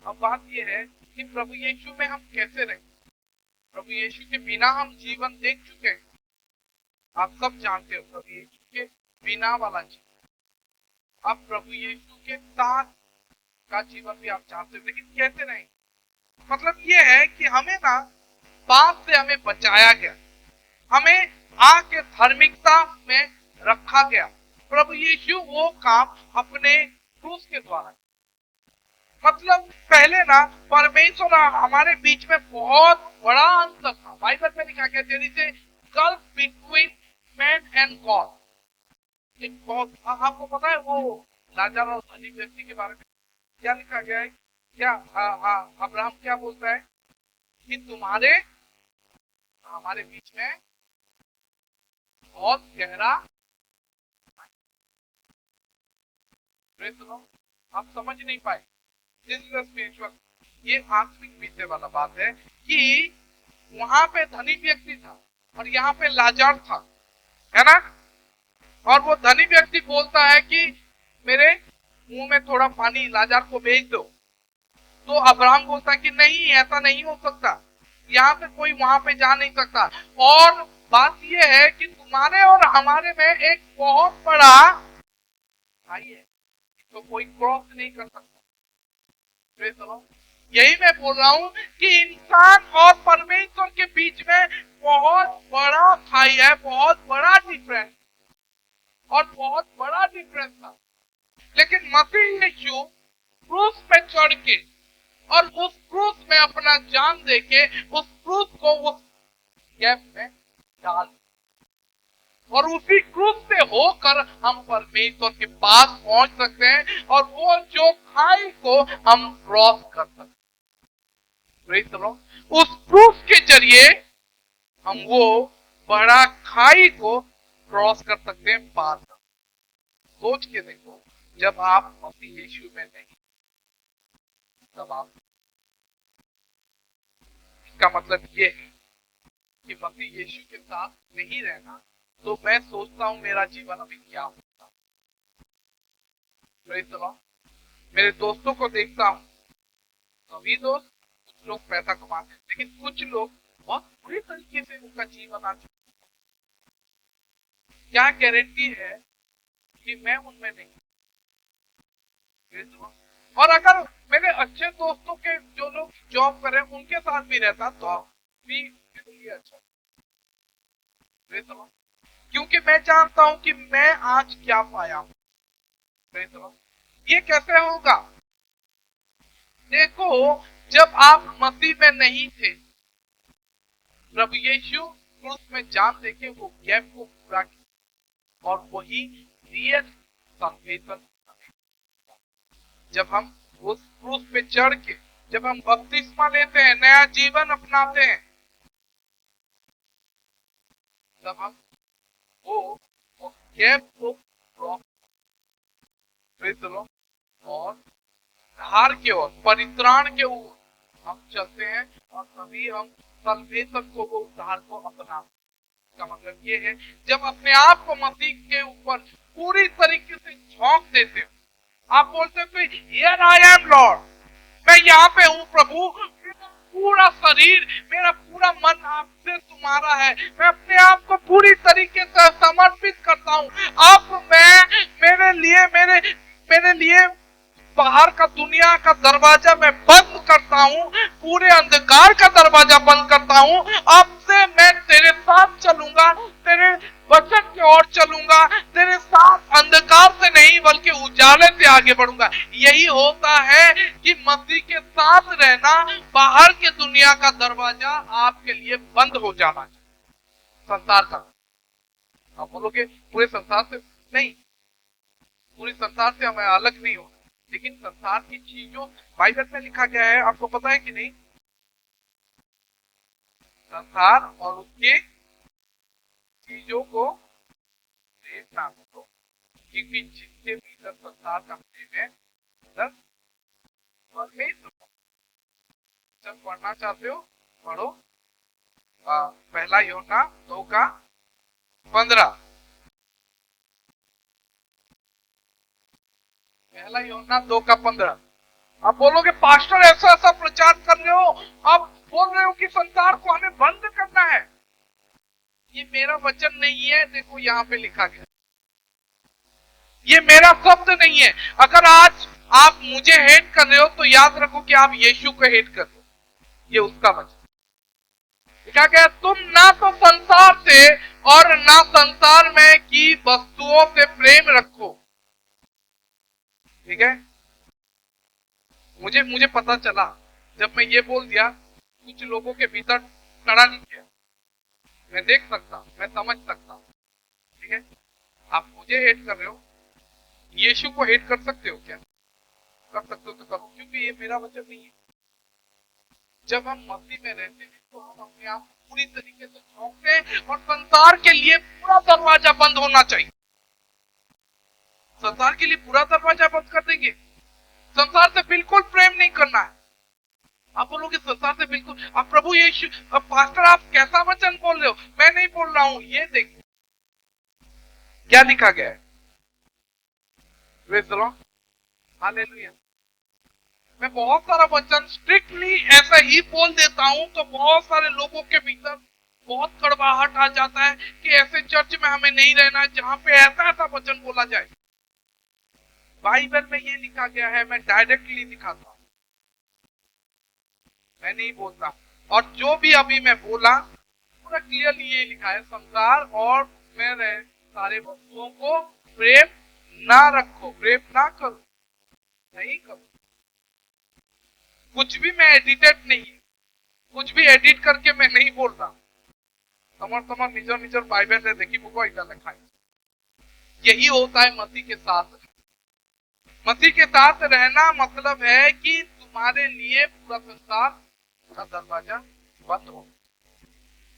अब बात यह है कि प्रभु यीशु में हम कैसे रहें। प्रभु यीशु के बिना हम जीवन देख चुके हैं, आप सब जानते हो प्रभु यीशु के बिना वाला जीवन। अब प्रभु यीशु के साथ का जीवन भी आप जानते हो, लेकिन कैसे रहें? मतलब ये है कि हमें ना पाप से हमें बचाया गया, हमें आके धार्मिकता में रखा गया। प्रभु यीशु वो काम अपने क्रूस के द्वारा, मतलब पहले ना परमेश्वर हमारे बीच में बहुत बड़ा अंतर था। बाइबल में लिखा गया जैसे gulf between man and God. एक बहुत, आपको पता है वो लाजर और धनी व्यक्ति के बारे में क्या लिखा गया है? क्या अब्राहम क्या बोलता है कि तुम्हारे हमारे बीच में बहुत गहरा, आप समझ नहीं पाए, स्पिरिचुअल, ये आत्मिक विषय वाला बात है कि वहां पे धनी व्यक्ति था और यहाँ पे लाजर था, है ना? और वो धनी व्यक्ति बोलता है कि मेरे मुंह में थोड़ा पानी लाजर को भेज दो। तो अब्राहम बोलता है कि नहीं, ऐसा नहीं हो सकता, यहाँ पे कोई वहां पे जा नहीं सकता। और बात यह है कि तुम्हारे और हमारे में एक बहुत बड़ा भाई है, तो कोई क्रॉस नहीं कर सकता। यही मैं बोल रहा हूं कि इंसान और परमेश्वर के बीच में बहुत बड़ा खाई है, बहुत बड़ा डिफरेंस और बहुत बड़ा डिफरेंस था। लेकिन मसीह यीशु क्रूस पे चढ़ के और उस क्रूस में अपना जान देके उस क्रूस को उस गैप में डाल, और उसी क्रूस से होकर हम परमेश्वर के पास पहुंच सकते हैं और वो जो खाई को हम क्रॉस कर सकते हैं। उस क्रूस के जरिए हम वो बड़ा खाई को क्रॉस कर सकते हैं, पार कर। सोच के देखो, जब आप मसीह यीशु में नहीं, तब आप, इसका मतलब ये है कि मसीह यीशु के साथ नहीं रहना, तो मैं सोचता हूं मेरा जीवन अभी क्या होता। मेरे दोस्तों को देखता हूं, सभी दोस्त, कुछ लोग पैसा कमाते हैं, लेकिन कुछ लोग बहुत बुरी तरीके से उनका जीवन आ चुका। क्या गारंटी है कि मैं उनमें नहीं? और अगर मेरे अच्छे दोस्तों के जो लोग जॉब कर रहे हैं उनके साथ भी रहता तो भी मेरे लिए अच्छा, क्योंकि मैं जानता हूं कि मैं आज क्या पाया हूं। ये कैसे होगा? देखो, जब आप मसीह में नहीं थे, प्रभु यीशु क्रूस में जान देके वो गैप को पूरा किया, और वही रियल साल्वेशन। जब हम उस क्रूस पे चढ़ के, जब हम बपतिस्मा लेते हैं, नया जीवन अपनाते हैं, तब हम वो गैप को क्रॉस और धार के ओर, परित्राण के ओर हम चलते हैं, और तभी हम साल्वेशन को, वो उद्धार को अपनाते। इसका मतलब ये है, जब अपने आप को मसीह के ऊपर पूरी तरीके से झोंक देते हो, आप बोलते हो हियर आई एम लॉर्ड, मैं यहाँ पे हूँ प्रभु, मेरा पूरा शरीर, मेरा पूरा मन आपसे तुम्हारा है, मैं अपने आप को पूरी तरीके से समर्पित करता हूँ। अब मैं मेरे लिए बाहर का दुनिया का दरवाजा मैं बंद करता हूँ, पूरे अंधकार का दरवाजा बंद करता हूँ। अब से मैं तेरे साथ चलूंगा, तेरे वचन की ओर चलूंगा, उजाले से आगे बढ़ूंगा। यही होता है कि मसीह के साथ रहना, बाहर के दुनिया का दरवाजा आपके लिए बंद हो जाना चाहिए। संसार का, आप बोलोगे पूरे संसार से नहीं, पूरे संसार से हमें अलग नहीं होना, लेकिन संसार की चीजों, बाइबल में लिखा गया है, आपको पता है कि नहीं, संसार और उसके चीजों को प्रेम ना करो, क्योंकि जिसके भीतर संसार का प्रेम है उधर परमेश्वर। जब पढ़ना चाहते हो पढ़ो, पहला यूहन्ना 2:15। पहला यूहन्ना 2:15। आप बोलोगे पास्टर ऐसा ऐसा प्रचार कर रहे हो, आप बोल रहे हो कि संसार को हमें बंद करना है। ये मेरा वचन नहीं है, देखो यहाँ पे लिखा गया, ये मेरा शब्द नहीं है। अगर आज आप मुझे हेट कर रहे हो तो याद रखो कि आप यीशु को हेट कर रहे हो, ये उसका वचन। क्या कहा, तुम ना तो संसार से और ना संसार में की वस्तुओं से प्रेम रखो। ठीक है, मुझे पता चला जब मैं ये बोल दिया, कुछ लोगों के भीतर खड़ा नहीं किया, मैं देख सकता, मैं समझ सकता। ठीक है, आप मुझे हेट कर रहे हो, यीशु को हेट कर सकते हो क्या? कर सकते हो तो करो, क्योंकि ये मेरा वचन नहीं है। जब हम मसीह में रहते हैं तो हम अपने आप को पूरी तरीके से झोंकते हैं, और संसार के लिए पूरा दरवाजा बंद होना चाहिए। संसार के लिए पूरा दरवाजा बंद कर देंगे, संसार से बिल्कुल प्रेम नहीं करना है। आप बोलोगे संसार से बिल्कुल, आप प्रभु यीशु, अब पास्टर आप कैसा वचन बोल रहे हो? मैं नहीं बोल रहा हूं, ये देखिए क्या लिखा गया है। Praise the lord, hallelujah. मैं बहुत सारा वचन स्ट्रिक्टली ऐसा ही बोल देता हूं तो बहुत सारे लोगों के भीतर बहुत कड़वाहट आ जाता है कि ऐसे चर्च में हमें नहीं रहना है जहां पे ऐसा ऐसा वचन बोला जाए। बाइबल में ये लिखा गया है, मैं डायरेक्टली दिखाता हूं, मैं नहीं बोलता। और जो भी अभी मैं बोला पूरा क्लियरली ये लिखा है, संसार और उसमें रहे सारे वस्तुओं को प्रेम ना रखो, प्रेम ना करो, नहीं करो। कुछ भी मैं एडिटेड नहीं है, कुछ भी एडिट करके मैं नहीं बोल रहा। तमर निजर निजर बाइबल ने देखी मुझको इतना लिखा है। यही होता है मसीह के साथ। मसीह के साथ रहना मतलब है कि तुम्हारे लिए पूरा संसार का दरवाजा बंद हो।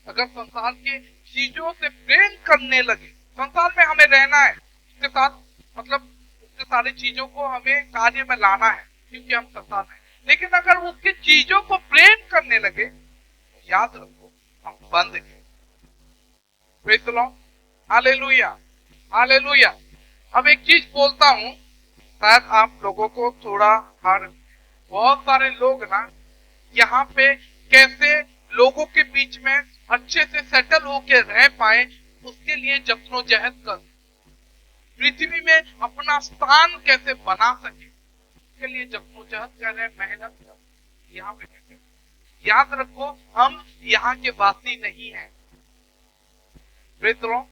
अगर संसार के चीजों से प्रेम करने लगे, संसार में हमें रहना है, उसके साथ मतलब उसके सारी चीजों को हमें कार्य में लाना है क्योंकि हम संसार में, लेकिन अगर उसकी चीजों को प्रेम करने लगे तो याद रखो हम बंद हैं। Praise the lord, hallelujah, hallelujah. अब एक चीज बोलता हूं, शायद आप लोगों को थोड़ा हर, बहुत सारे लोग ना यहाँ पे कैसे लोगों के बीच में अच्छे से सेटल होके रह पाए उसके लिए जद्दोजहद कर, पृथ्वी में अपना स्थान कैसे बना सके उसके लिए जद्दोजहद कर रहे, मेहनत कर। यहाँ पे याद रखो हम यहाँ के वासी नहीं है। मित्रों,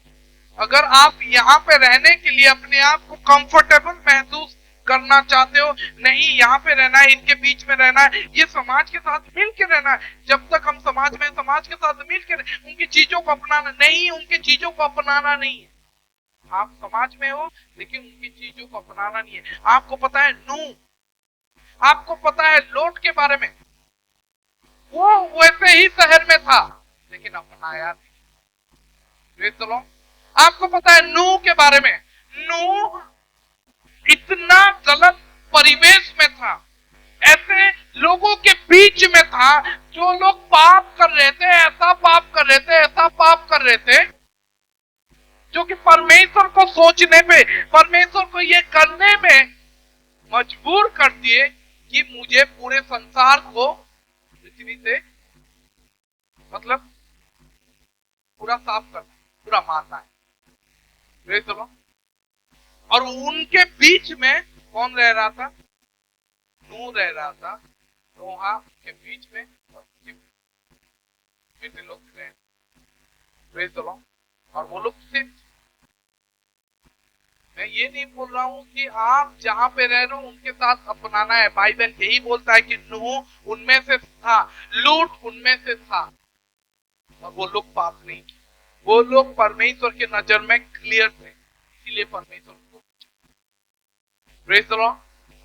अगर आप यहाँ पे रहने के लिए अपने आप को कंफर्टेबल महसूस करना चाहते हो, नहीं यहाँ पे रहना है, इनके बीच में रहना है, ये समाज के साथ मिल के रहना है, जब तक हम समाज में समाज के साथ मिल के उनकी चीजों को अपनाना नहीं, उनकी चीजों को अपनाना नहीं है। आप समाज में हो लेकिन उनकी चीजों को अपनाना नहीं है। आपको पता है नूह, आपको पता है लोट के बारे में, वो वैसे ही शहर में था लेकिन अपनाया नहीं। चलो, आपको पता है नूह के बारे में, नूह इतना गलत परिवेश में था, ऐसे लोगों के बीच में था जो लोग पाप कर रहे थे, ऐसा पाप कर रहे थे, ऐसा पाप कर रहे थे जो कि परमेश्वर को सोचने पे, परमेश्वर को ये करने में मजबूर कर दिए कि मुझे पूरे संसार को पृथ्वी से मतलब पूरा साफ करना, पूरा मारना है। तो और उनके बीच में कौन रह रहा था? नूह रह रहा था। नोहा के बीच में लोग रहे, और वो लोग सिर्फ, मैं ये नहीं बोल रहा हूँ कि आप जहाँ पे रह रहे हो उनके साथ अपनाना है। बाइबल यही बोलता है कि नूह उनमें से था, लूत उनमें से था, और वो लोग पाप नहीं किए। वो लोग परमेश्वर के नजर में क्लियर थे, इसीलिए परमेश्वर को। Praise the lord,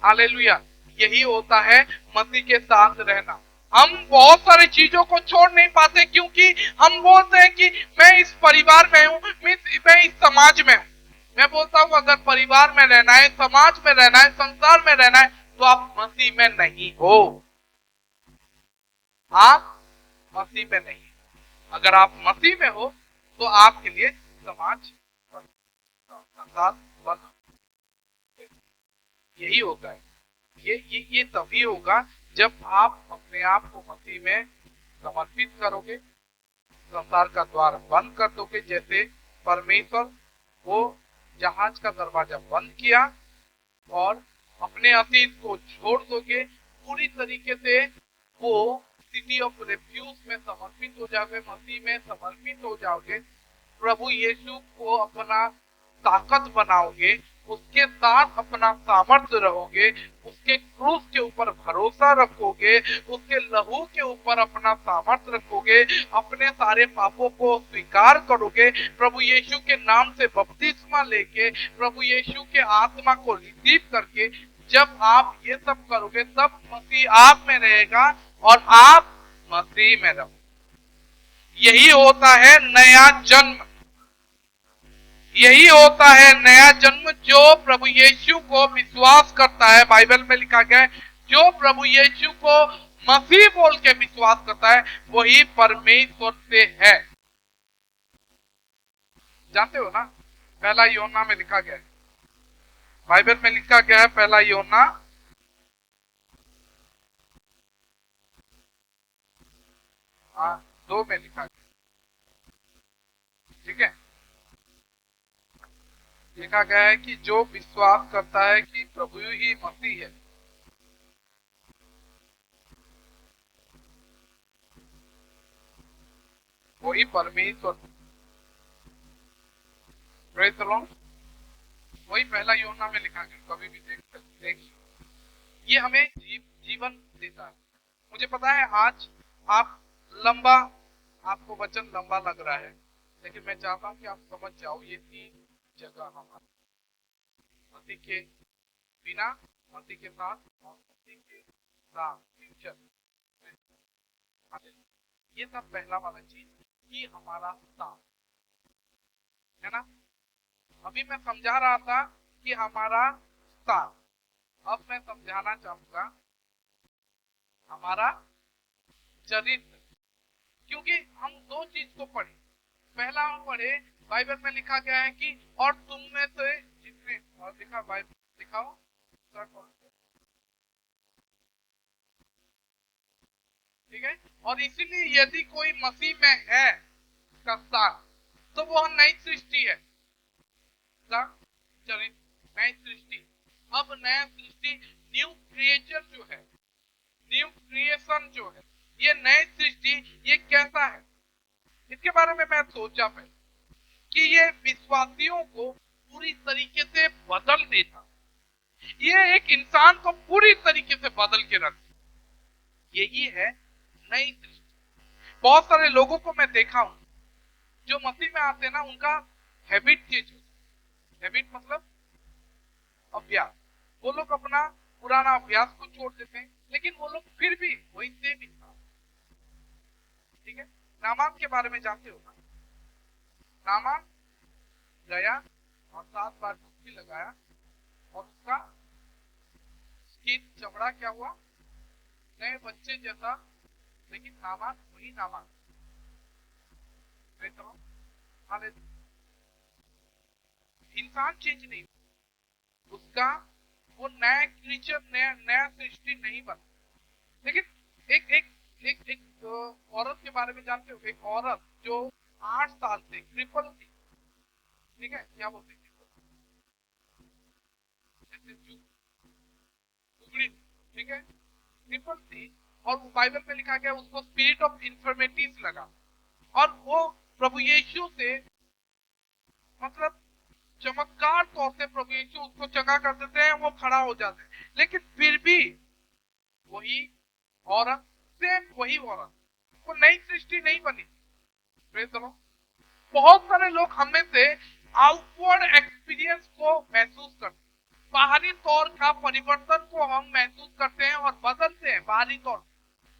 hallelujah. यही होता है मसीह के साथ रहना। हम बहुत सारी चीजों को छोड़ नहीं पाते क्योंकि हम बोलते हैं कि मैं इस परिवार में हूं, मैं इस समाज में हूं। मैं बोलता हूं अगर परिवार में रहना है, समाज में रहना है, संसार में रहना है, तो आप मसीह में नहीं हो। आप मसीह में नहीं। अगर आप मसीह में हो तो आपके लिए समाज, संसार बंद। यही होता है। ये तभी होगा जब आप अपने आप को मसीह में समर्पित करोगे, संसार का द्वार बंद कर दोगे। जैसे परमेश्वर वो जहाज का दरवाजा बंद किया और अपने अतीत को छोड़ दोगे, पूरी तरीके से वो सिटी ऑफ रेफ्यूज में समर्पित हो जाओगे, मसीह में समर्पित हो जाओगे, प्रभु यीशु को अपना ताकत बनाओगे, उसके साथ अपना सामर्थ्य रहोगे, उसके क्रूस के ऊपर भरोसा रखोगे, उसके लहू के ऊपर अपना सामर्थ्य रखोगे, अपने सारे पापों को स्वीकार करोगे, प्रभु यीशु के नाम से बपतिस्मा लेके, प्रभु यीशु के आत्मा को रिसीव करके जब आप ये सब करोगे, तब मसीह आप में रहेगा और आप मसीह में रहोगे। यही होता है नया जन्म। यही होता है नया जन्म। जो प्रभु यीशु को विश्वास करता है, बाइबल में लिखा गया है, जो प्रभु यीशु को मसीह बोल के विश्वास करता है वही परमेश्वर से है। जानते हो ना, पहला यूहन्ना में लिखा गया है, बाइबल में लिखा गया है, पहला यूहन्ना 2 में लिखा गया, ठीक है। लिखा गया है कि जो विश्वास करता है कि प्रभु ही मसीह है, वही परमेश्वर। Praise the Lord. वही पहला यूहन्ना में लिखा गया, कभी भी देख। ये हमें जीवन देता है। मुझे पता है आज आप लंबा, आपको वचन लंबा लग रहा है, लेकिन मैं चाहता हूं कि आप समझ जाओ ये 3 जगह हमारे मसीह के बिना, मसीह के साथ और मसीह के साथ फ्यूचर। ये सब पहला वाला चीज कि हमारा साथ है ना। अभी मैं समझा रहा था कि हमारा साथ, अब मैं समझाना चाहूंगा हमारा चरित्र। क्योंकि हम 2 चीज को पढ़े। पहला हम पढ़े, बाइबल में लिखा गया है कि और तुम में से जितने, और लिखा बाइबल दिखाओ, ठीक है। और इसीलिए यदि कोई मसीह में है उसका साथ, तो वो नई सृष्टि है। चरित्र नई सृष्टि। अब नया सृष्टि, न्यू क्रिएचर जो है, न्यू क्रिएशन जो है, ये नई सृष्टि, ये कैसा है, इसके बारे में मैं सोचा पहले कि ये विश्वासियों को पूरी तरीके से बदल देता। ये एक इंसान को पूरी तरीके से बदल के रख, यही है नई सृष्टि। बहुत सारे लोगों को मैं देखा हूं जो मसीह में आते हैं ना, उनका हैबिट चेंज होता है। हैबिट मतलब अभ्यास। वो लोग अपना पुराना अभ्यास को छोड़ देते हैं, लेकिन वो लोग फिर भी वही सेम इंसान, ठीक है। नामान के बारे में जानते हो ना, नामान गया और 7 बार डुबकी लगाया और उसका स्किन, चमड़ा क्या हुआ, नए बच्चे जैसा। लेकिन नामान वही नामान, इंसान चेंज नहीं, उसका वो नया क्रीचर, नया सृष्टि नहीं बना। लेकिन एक एक एक एक औरत के बारे में जानते हो, एक औरत जो 8 साल से क्रिपल थी, ठीक है, क्या बोलते हैं, ठीक है, क्रिपल थी। और बाइबल में लिखा गया उसको स्पिरिट ऑफ इंफर्मिटीज लगा, और वो प्रभु यीशु से मतलब चमत्कार तौर से प्रभु यीशु उसको चंगा कर देते हैं, वो खड़ा हो जाते हैं। लेकिन फिर भी वही औरत, सेम वही औरत, वो नई सृष्टि नहीं बनी। Praise the Lord. बहुत सारे लोग हमें से आउटवर्ड एक्सपीरियंस को महसूस करते हैं, बाहरी तौर का परिवर्तन को हम महसूस करते हैं और बदलते हैं बाहरी तौर।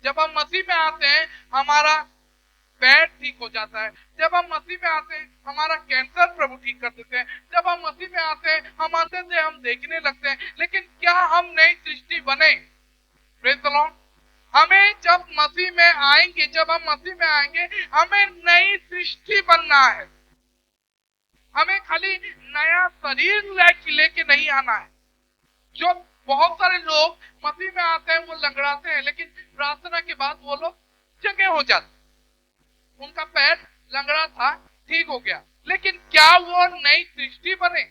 जब हम मसीह में आते हैं हमारा पैर ठीक हो जाता है, जब हम मसीह में आते हैं हमारा कैंसर प्रभु ठीक कर देते हैं, जब हम मसीह में आते हैं हम अंधे से हम देखने लगते हैं। लेकिन क्या हम नई सृष्टि बने? Praise the Lord. हमें जब मसीह में आएंगे, जब हम मसीह में आएंगे, हमें नई सृष्टि बनना है। हमें खाली नया शरीर लेके नहीं आना है। जो बहुत सारे लोग मसीह में आते हैं वो लंगड़ाते हैं, लेकिन प्रार्थना के बाद वो लोग चंगे हो जाते। उनका पैर लंगड़ा था, ठीक हो गया, लेकिन क्या वो नई सृष्टि बने?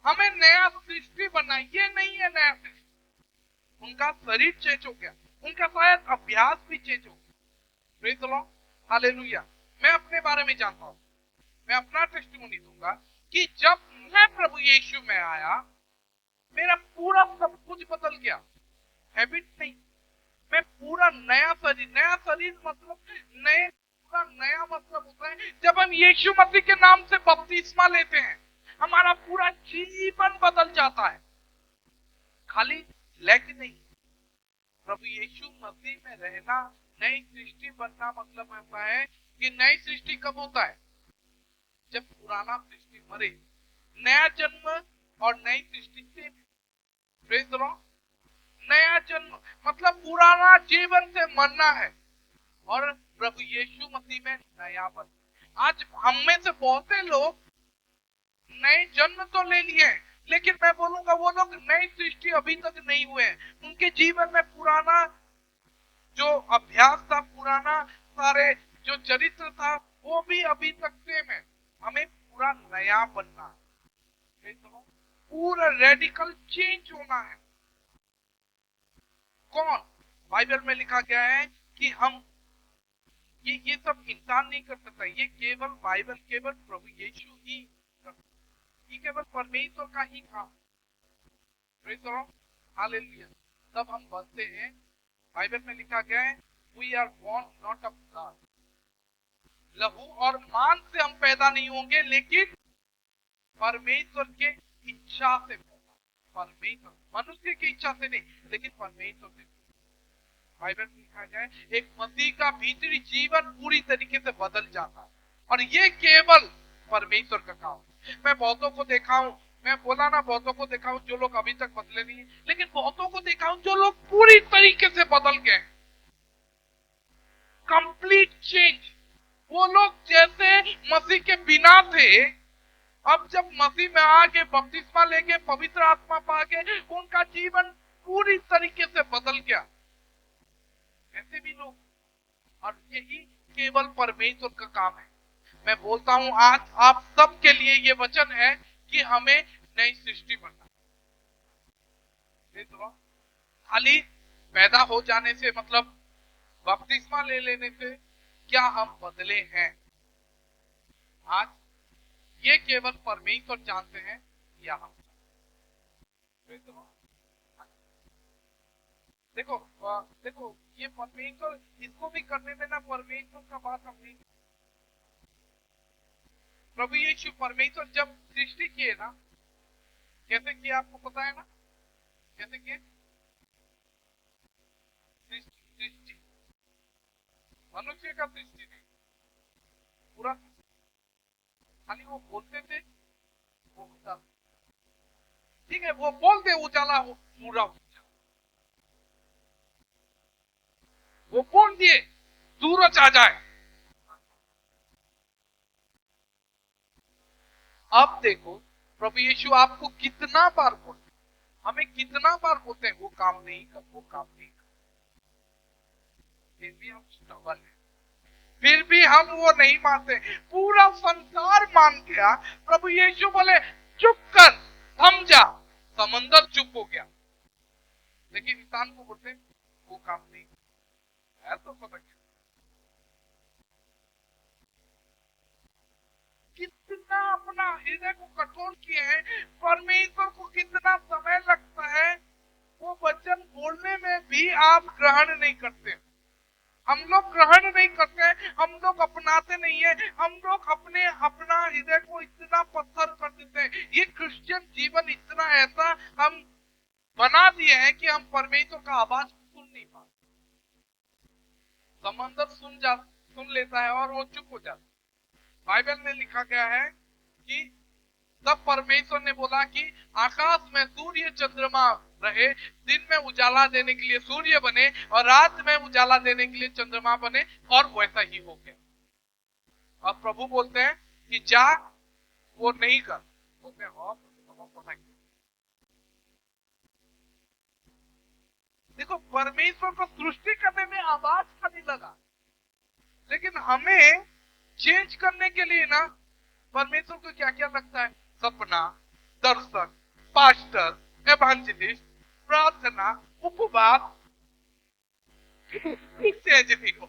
हमें नया सृष्टि बनना, ये नहीं है नया सृष्टि। उनका शरीर चेंज हो गया, उनका शायद अभ्यास भी चेंज हो गया। हालेलुया। मैं अपने बारे में जानता हूं, मैं अपना टेस्टिमोनी दूंगा कि जब मैं प्रभु यीशु में आया मेरा पूरा सब कुछ बदल गया। हैबिट नहीं, मैं पूरा नया शरीर मतलब पूरा नया मतलब होता है जब हम यीशु मसीह के नाम से बपतिस्मा लेते हैं, हमारा पूरा जीवन बदल जाता है। खाली लेग नहीं, प्रभु यीशु मसीह में रहना, नई सृष्टि बनना मतलब होता है कि नई सृष्टि कब होता है? जब पुराना सृष्टि मरे। नया जन्म और नई सृष्टि से, प्रेज़ द लॉर्ड। नया जन्म मतलब पुराना जीवन से मरना है और प्रभु यीशु मसीह में नया बन। आज हम में से बहुत से लोग नए जन्म तो ले लिए हैं, लेकिन मैं बोलूंगा वो लोग नई सृष्टि अभी तक नहीं हुए हैं। उनके जीवन में पुराना जो अभ्यास था, पुराना सारे जो चरित्र था, वो भी अभी तक सेम है। हमें पूरा नया बनना है, पूरा रेडिकल चेंज होना है। कौन? बाइबल में लिखा गया है कि हम ये सब इंसान नहीं कर सकता, ये केवल बाइबल, केवल प्रभु यीशु ही, ये केवल परमेश्वर का ही काम। हालेलुया। तब हम बनते हैं, बाइबल में लिखा गया है we are born not of blood, लहू और मांस से हम पैदा नहीं होंगे, लेकिन परमेश्वर के इच्छा से पैदा। परमेश्वर, मनुष्य की इच्छा से नहीं, लेकिन परमेश्वर से। बाइबल में लिखा गया है एक मसीह का भीतरी जीवन पूरी तरीके से बदल जाता है, और ये केवल परमेश्वर का काम है। मैं बहुतों को देखा हूं, मैं बोला ना, बहुतों को देखा हूं जो लोग अभी तक बदले नहीं, लेकिन बहुतों को देखा हूं जो लोग पूरी तरीके से बदल गए, कंप्लीट चेंज। वो लोग जैसे मसीह के बिना थे, अब जब मसीह में आके बपतिस्मा लेके पवित्र आत्मा पाके उनका जीवन पूरी तरीके से बदल गया। ऐसे भी लोग, और यही केवल परमेश्वर का काम है। मैं बोलता हूं आज आप सब के लिए ये वचन है कि हमें नई सृष्टि बनना। खाली पैदा हो जाने से मतलब बपतिस्मा ले लेने से क्या हम बदले हैं? आज ये केवल परमेश्वर जानते हैं या हम। देखो देखो, ये परमेश्वर, इसको भी करने में ना परमेश्वर का बात हम नहीं। प्रभु यीशु परमेश्वर जब सृष्टि किए ना, कैसे किए आपको पता है ना? कैसे किए? सृष्टि, मनुष्य का सृष्टि नहीं, पूरा। खाली वो बोलते थे, वो होता। ठीक है, वो बोलते उजाला हो, पूरा हो। वो बोल दिए सूरज आ जाए। अब देखो प्रभु यीशु आपको कितना बार बोलते, हमें कितना बार बोलते हैं वो काम नहीं कर, वो काम नहीं कर, फिर भी हम स्टबल हैं, फिर भी हम वो नहीं मानते। पूरा संसार मान गया, प्रभु यीशु बोले चुप कर, थम जा, समंदर चुप हो गया। लेकिन इंसान को बोलते वो काम नहीं है, तो पता क्या कितना अपना हृदय को कठोर किए हैं, परमेश्वर को कितना समय लगता है वो वचन बोलने में भी आप ग्रहण नहीं करते। हम लोग ग्रहण नहीं करते, हम लोग अपनाते नहीं है, हम लोग अपना हृदय को इतना पत्थर कर देते हैं। ये क्रिश्चियन जीवन इतना ऐसा हम बना दिए हैं कि हम परमेश्वर का आवाज सुन नहीं पाते। समंदर सुन लेता है और वो चुप हो जाता है। बाइबल में लिखा गया है कि तब परमेश्वर ने बोला कि आकाश में सूर्य चंद्रमा रहे, दिन में उजाला देने के लिए सूर्य बने और रात में उजाला देने के लिए चंद्रमा बने, और वैसा ही हो गया। और प्रभु बोलते हैं कि जा वो नहीं कर, बोलते हैं और देखो परमेश्वर को सृष्टि करने में आवाज खाली लगा, लेकिन हमें चेंज करने के लिए ना परमेश्वर को क्या क्या लगता है, सपना, दर्शन, पास्टर, एवांजलिस्ट, प्रार्थना, उपवास, चेंज नहीं हो।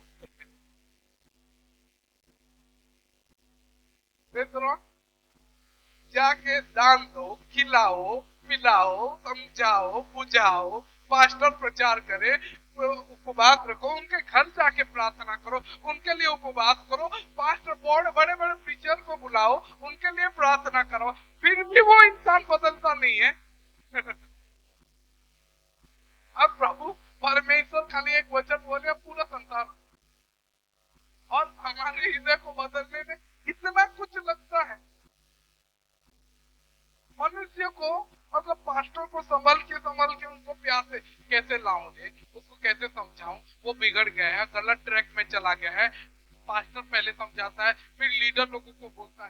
जाके दान दो, खिलाओ, पिलाओ, समझाओ, बुझाओ, पास्टर प्रचार करे, उपवास रखो, उनके घर जाके प्रार्थना करो, उनके लिए उपवास करो, पास्टर बड़े बड़े प्रीचर को बुलाओ, उनके लिए प्रार्थना करो, फिर भी वो इंसान बदलता नहीं है। अब प्रभु परमेश्वर खाली एक वचन बोले पूरा संसार, और हमारे हृदय को बदलने में इतना कुछ लगता है। मनुष्य को मतलब पास्टर को संभल के उनको प्यार से कैसे लाऊंगे, उसको कैसे समझाऊं, वो बिगड़ गया है, गलत ट्रैक में चला गया है। पास्टर पहले समझाता है, फिर लीडर लोगों को बोलता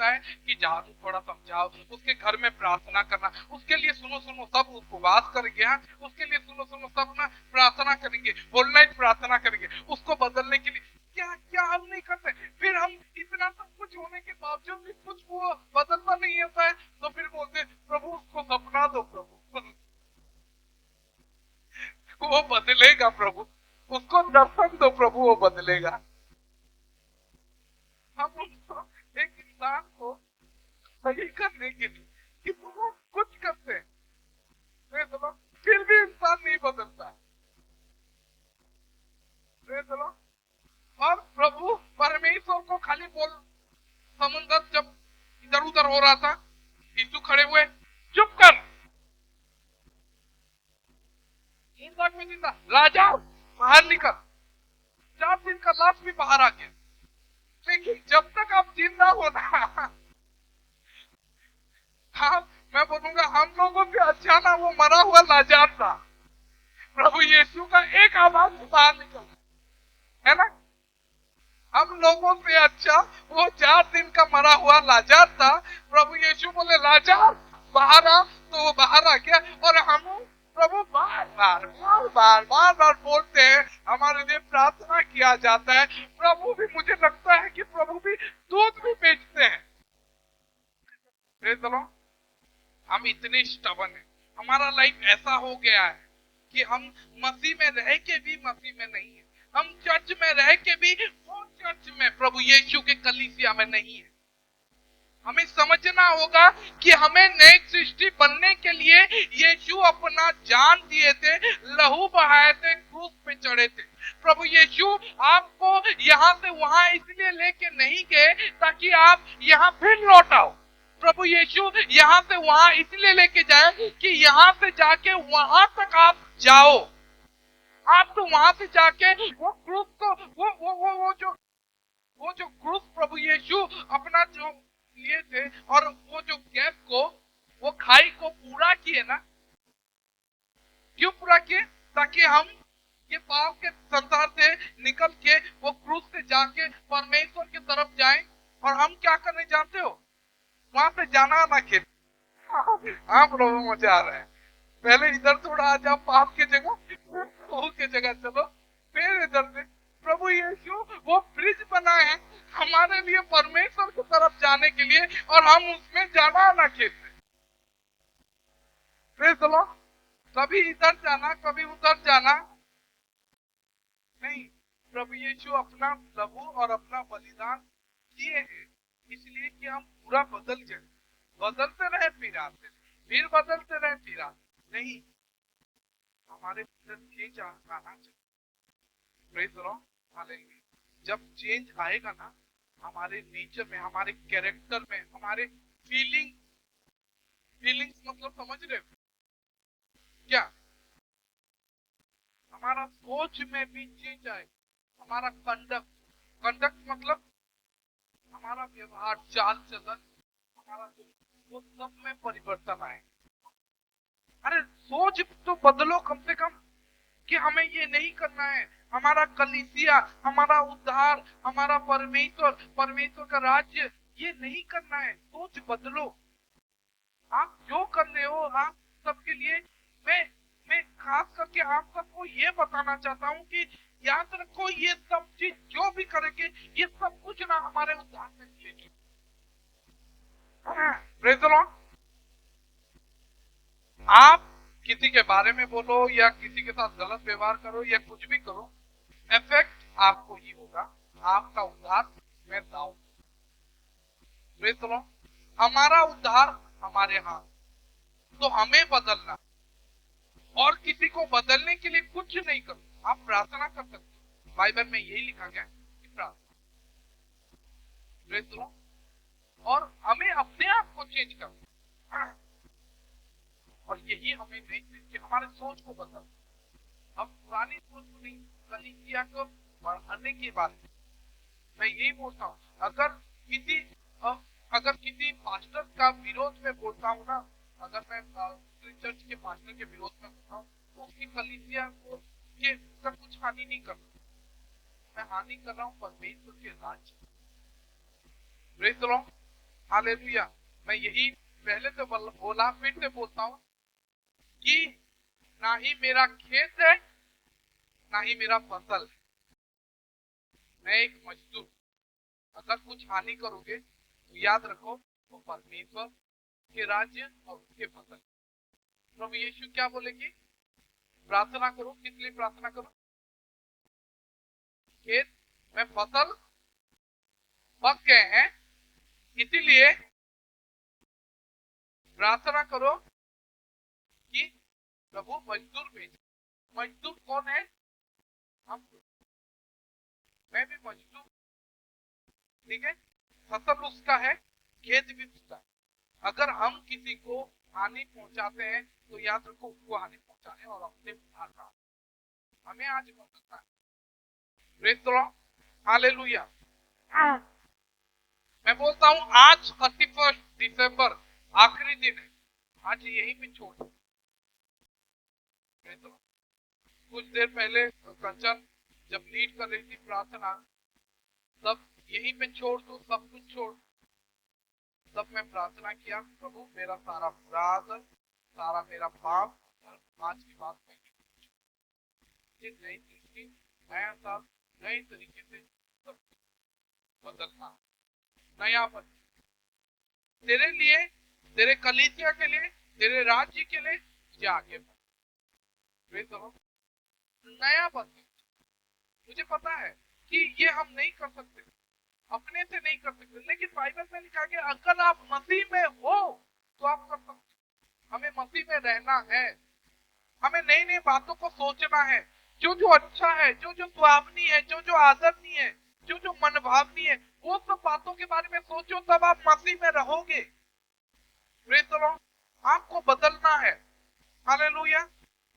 है कि जाओ थोड़ा समझाओ, उसके घर में प्रार्थना करना, उसके लिए सुनो सब उपवास कर गया, उसके लिए सुनो सब ना प्रार्थना करेंगे, होल नाइट प्रार्थना करेंगे उसको बदलने के लिए। क्या क्या हम नहीं करते? फिर हम इतना सब कुछ होने के बावजूद भी कुछ वो बदलता नहीं होता है, तो फिर बोलते प्रभु उसको सपना दो, प्रभु वो बदलेगा, प्रभु उसको दर्शन दो, प्रभु वो बदलेगा। हम उसको एक इंसान को सही करने के लिए कितना कुछ करते हैं, फिर भी इंसान नहीं बदलता है। और प्रभु परमेश्वर को खाली बोल, समुद्र जब इधर उधर हो रहा था, यीशु खड़े हुए, चुप कर, में जिंदा राजा बाहर निकल। 4 दिन का लाश भी बाहर आ गया, लेकिन जब तक आप जिंदा हो ना, हाँ मैं बोलूंगा हम लोगों से अच्छा ना वो मरा हुआ लाजार था। प्रभु यीशु का एक आवाज बाहर निकल, है ना, हम लोगों से अच्छा वो 4 दिन का मरा हुआ लाजार था। प्रभु यीशु बोले लाजार बाहर आ, तो वो बाहर आ गया। और हम प्रभु बार बोलते हैं, हमारे लिए प्रार्थना किया जाता है। प्रभु भी, मुझे लगता है कि प्रभु भी दूध भी बेचते हैं। हम इतने स्टबन है, हमारा लाइफ ऐसा हो गया है कि हम मसीह में रह के भी मसीह में नहीं है, हम चर्च में रह के भी वो चर्च में प्रभु यीशु के कलीसिया में नहीं है। हमें समझना होगा कि हमें नई सृष्टि बनने के लिए यीशु अपना जान दिए थे, लहू बहाए थे, क्रूस पे चढ़े थे। प्रभु यीशु आपको यहाँ से वहां इसलिए लेके नहीं गए ताकि आप यहाँ फिर लौट आओ। प्रभु यीशु यहाँ से वहां इसलिए लेके जाए कि यहाँ से जाके वहां तक आप जाओ। आप तो वहां से जाके वो क्रूस को वो जो क्रूस प्रभु यीशु अपना जो लिए थे, और वो जो गैप को, वो खाई को पूरा किए ना। क्यों पूरा किए? ताकि हम ये पाप के संसार से निकल के वो क्रूस से जाके परमेश्वर की तरफ जाएं। और हम क्या करने जानते हो? वहां से जाना ना खेल। हाँ प्रभु मजा आ रहा है, पहले इधर थोड़ा आ जाओ पाप की जगह, प्रभु की जगह चलो, फिर इधर से प्रभु यीशु वो ब्रिज बना है हमारे लिए परमेश्वर की तरफ जाने के लिए, और हम उसमें जाना ना खेलते। कभी इधर जाना कभी उधर जाना नहीं, प्रभु यीशु अपना लहू और अपना बलिदान किए हैं, इसलिए कि हम पूरा बदल जाए। बदलते रहे फिर आते, फिर बदलते रहे फिर आते, नहीं, हमारे भीतर चेंज आना चाहिए। Praise the lord, hallelujah. जब चेंज आएगा ना हमारे नेचर में, हमारे कैरेक्टर में, हमारे फीलिंग्स मतलब समझ रहे हो क्या? हमारा सोच में भी चेंज आए, हमारा कंडक्ट मतलब हमारा व्यवहार, चाल चलन, हमारा वो सब में परिवर्तन आए। अरे सोच तो बदलो कम से कम कि हमें ये नहीं करना है। हमारा कलीसिया, हमारा उद्धार, हमारा परमेश्वर का राज्य, ये नहीं करना है। सोच बदलो। आप जो कर रहे हो आप सबके लिए, मैं खास करके आप सबको ये बताना चाहता हूँ कि याद रखो ये सब चीज जो भी करेंगे ये सब कुछ ना हमारे उद्धार में मिलेगी। Praise the Lord. आप किसी के बारे में बोलो या किसी के साथ गलत व्यवहार करो या कुछ भी करो, इफेक्ट आपको ही होगा, आपका उद्धार में दाव। Praise the Lord. हमारा उद्धार हमारे हाथ, तो हमें बदलना, और किसी को बदलने के लिए कुछ नहीं करो। आप प्रार्थना कर सकते हो, बाइबल में यही लिखा गया है कि प्रार्थना। Praise the Lord. और हमें अपने आप को चेंज करना, और यही हमें नहीं कि हमारे सोच को बदल। अब पुरानी सोच को नहीं, कलीसिया को बढ़ाने की बात मैं यही बोलता हूँ। अगर किसी पास्टर का विरोध में बोलता हूँ ना, अगर मैं चर्च के पास्टर के विरोध में बोलता हूँ तो उसकी कलीसिया को के कुछ हानि नहीं कर रहा, मैं हानि कर रहा हूँ परमेश्वर के राज्य। Praise the lord, hallelujah. मैं यही पहले तो बोला, फिर से बोलता हूँ कि ना ही मेरा खेत है ना ही मेरा फसल है, मैं एक मजदूर। अगर कुछ हानि करोगे तो याद रखो वो परमेश्वर के राज्य और उसके फसल। प्रभु यीशु क्या बोलेगी? प्रार्थना करो। किस लिए प्रार्थना करो? खेत में फसल पक गए हैं, इसीलिए प्रार्थना करो कि प्रभु मजदूर भेजे। मजदूर कौन है? हम। मैं भी मजदूर, ठीक है। फसल उसका है, खेत भी उसका है। अगर हम किसी को हानि पहुंचाते हैं तो याद रखो उसको हानि पहुंचाने और अपने उद्धार का हमें आज पहुंचना है। Praise the lord, hallelujah. मैं बोलता हूं आज 31 दिसंबर आखिरी दिन है, आज यहीं पे छोड़। कुछ देर पहले कंचन जब लीड कर रही थी प्रार्थना, तब यहीं पे छोड़ दो, सब कुछ छोड़। तब मैं प्रार्थना किया, प्रभु मेरा सारा अपराध, सारा मेरा पाप, आज की बात नहीं, नई दृष्टि, नया साल, नए तरीके से सब बदलना, नया बदल तेरे लिए, तेरे कलीसिया के लिए, तेरे राज्य के लिए, मुझे आगे बढ़, नया बदल। मुझे पता है कि ये हम नहीं कर सकते, अपने से नहीं कर सकते, लेकिन बाइबल में लिखा गया अगर आप मसीह में हो तो आप कर सकते। हमें मसीह में रहना है, हमें नई नई बातों को सोचना है, जो जो अच्छा है, जो जो सुहावनी है, जो जो आदरणीय है, जो जो मनभावनी है, वो सब बातों के बारे में सोचो, तब आप मसीह में रहोगे। Praise the Lord. आपको बदलना है। Hallelujah,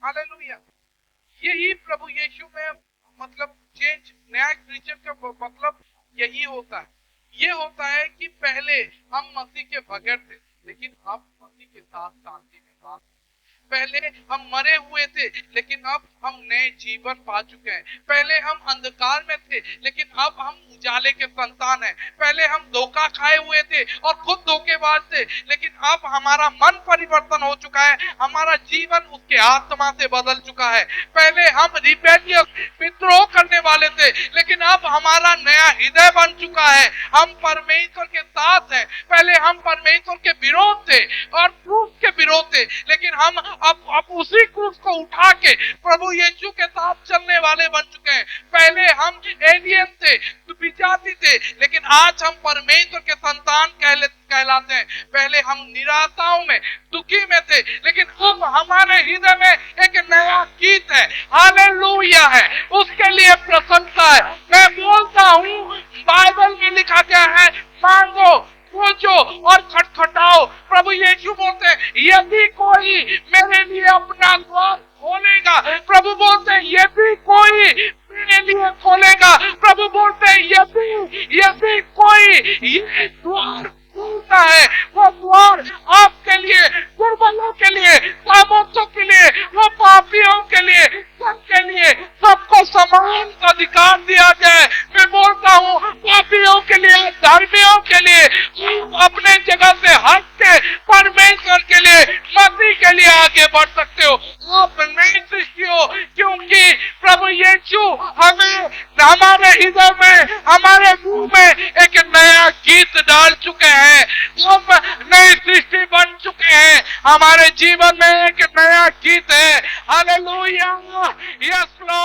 hallelujah. यही प्रभु यीशु में मतलब चेंज, नया क्रिश्चियन का मतलब यही होता है। ये होता है कि पहले हम मसीह के बगैर थे, लेकिन अब मसीह के साथ शांति में बात। पहले हम मरे हुए थे लेकिन अब हम नए जीवन पा चुके हैं। पहले हम अंधकार में थे लेकिन अब हम उजाले के संतान हैं। पहले हम धोखा खाए हुए थे और खुद धोखेबाज थे, लेकिन अब हमारा मन परिवर्तन हो चुका है, हमारा जीवन उसके आत्मा से बदल चुका है। पहले हम रिबेलियस, विद्रोह करने वाले थे, लेकिन अब हमारा नया हृदय बन चुका है, हम परमेश्वर के साथ हैं। पहले हम परमेश्वर के विरोध थे और क्रूस के विरोध थे, लेकिन हम अब उसी क्रूस को उठा के प्रभु यीशु के साथ चलने वाले बन चुके हैं। पहले हम एलियन थे, विजाति थे, लेकिन आज हम परमेश्वर के संतान कहलाते हैं। पहले हम निराशाओं में, दुखी में थे, लेकिन अब हमारे हृदय में एक नया गीत है, हालेलुया है, उसके लिए प्रशंसा है। मैं बोलता हूँ, बाइबल में लिखा गया है, मांगो, खोजो और खटखटाओ। प्रभु यीशु बोलते हैं, यदि कोई मेरे लिए अपना द्वार खोलेगा, प्रभु बोलते हैं यदि कोई मेरे लिए खोलेगा, प्रभु बोलते हैं यदि कोई ये द्वार खोलता है, वो द्वार आपके लिए, दुर्बलों के लिए, सामर्थ्यों के लिए, वो पापियों के लिए, सबके लिए, सबको समान अधिकार दिया गया है। मैं बोलता हूँ, पापियों के लिए, धर्मियों के लिए, अपने जगह से हट के परमेश्वर के लिए, मसीह के लिए आगे बढ़ सकते हो। आप नई सृष्टि हो, क्योंकि प्रभु यीशु हमें, हमारे हृदय में, हमारे मुंह में एक नया गीत डाल चुके हैं। हम नई सृष्टि बन चुके हैं, हमारे जीवन में एक नया गीत है। Hallelujah, yes Lord.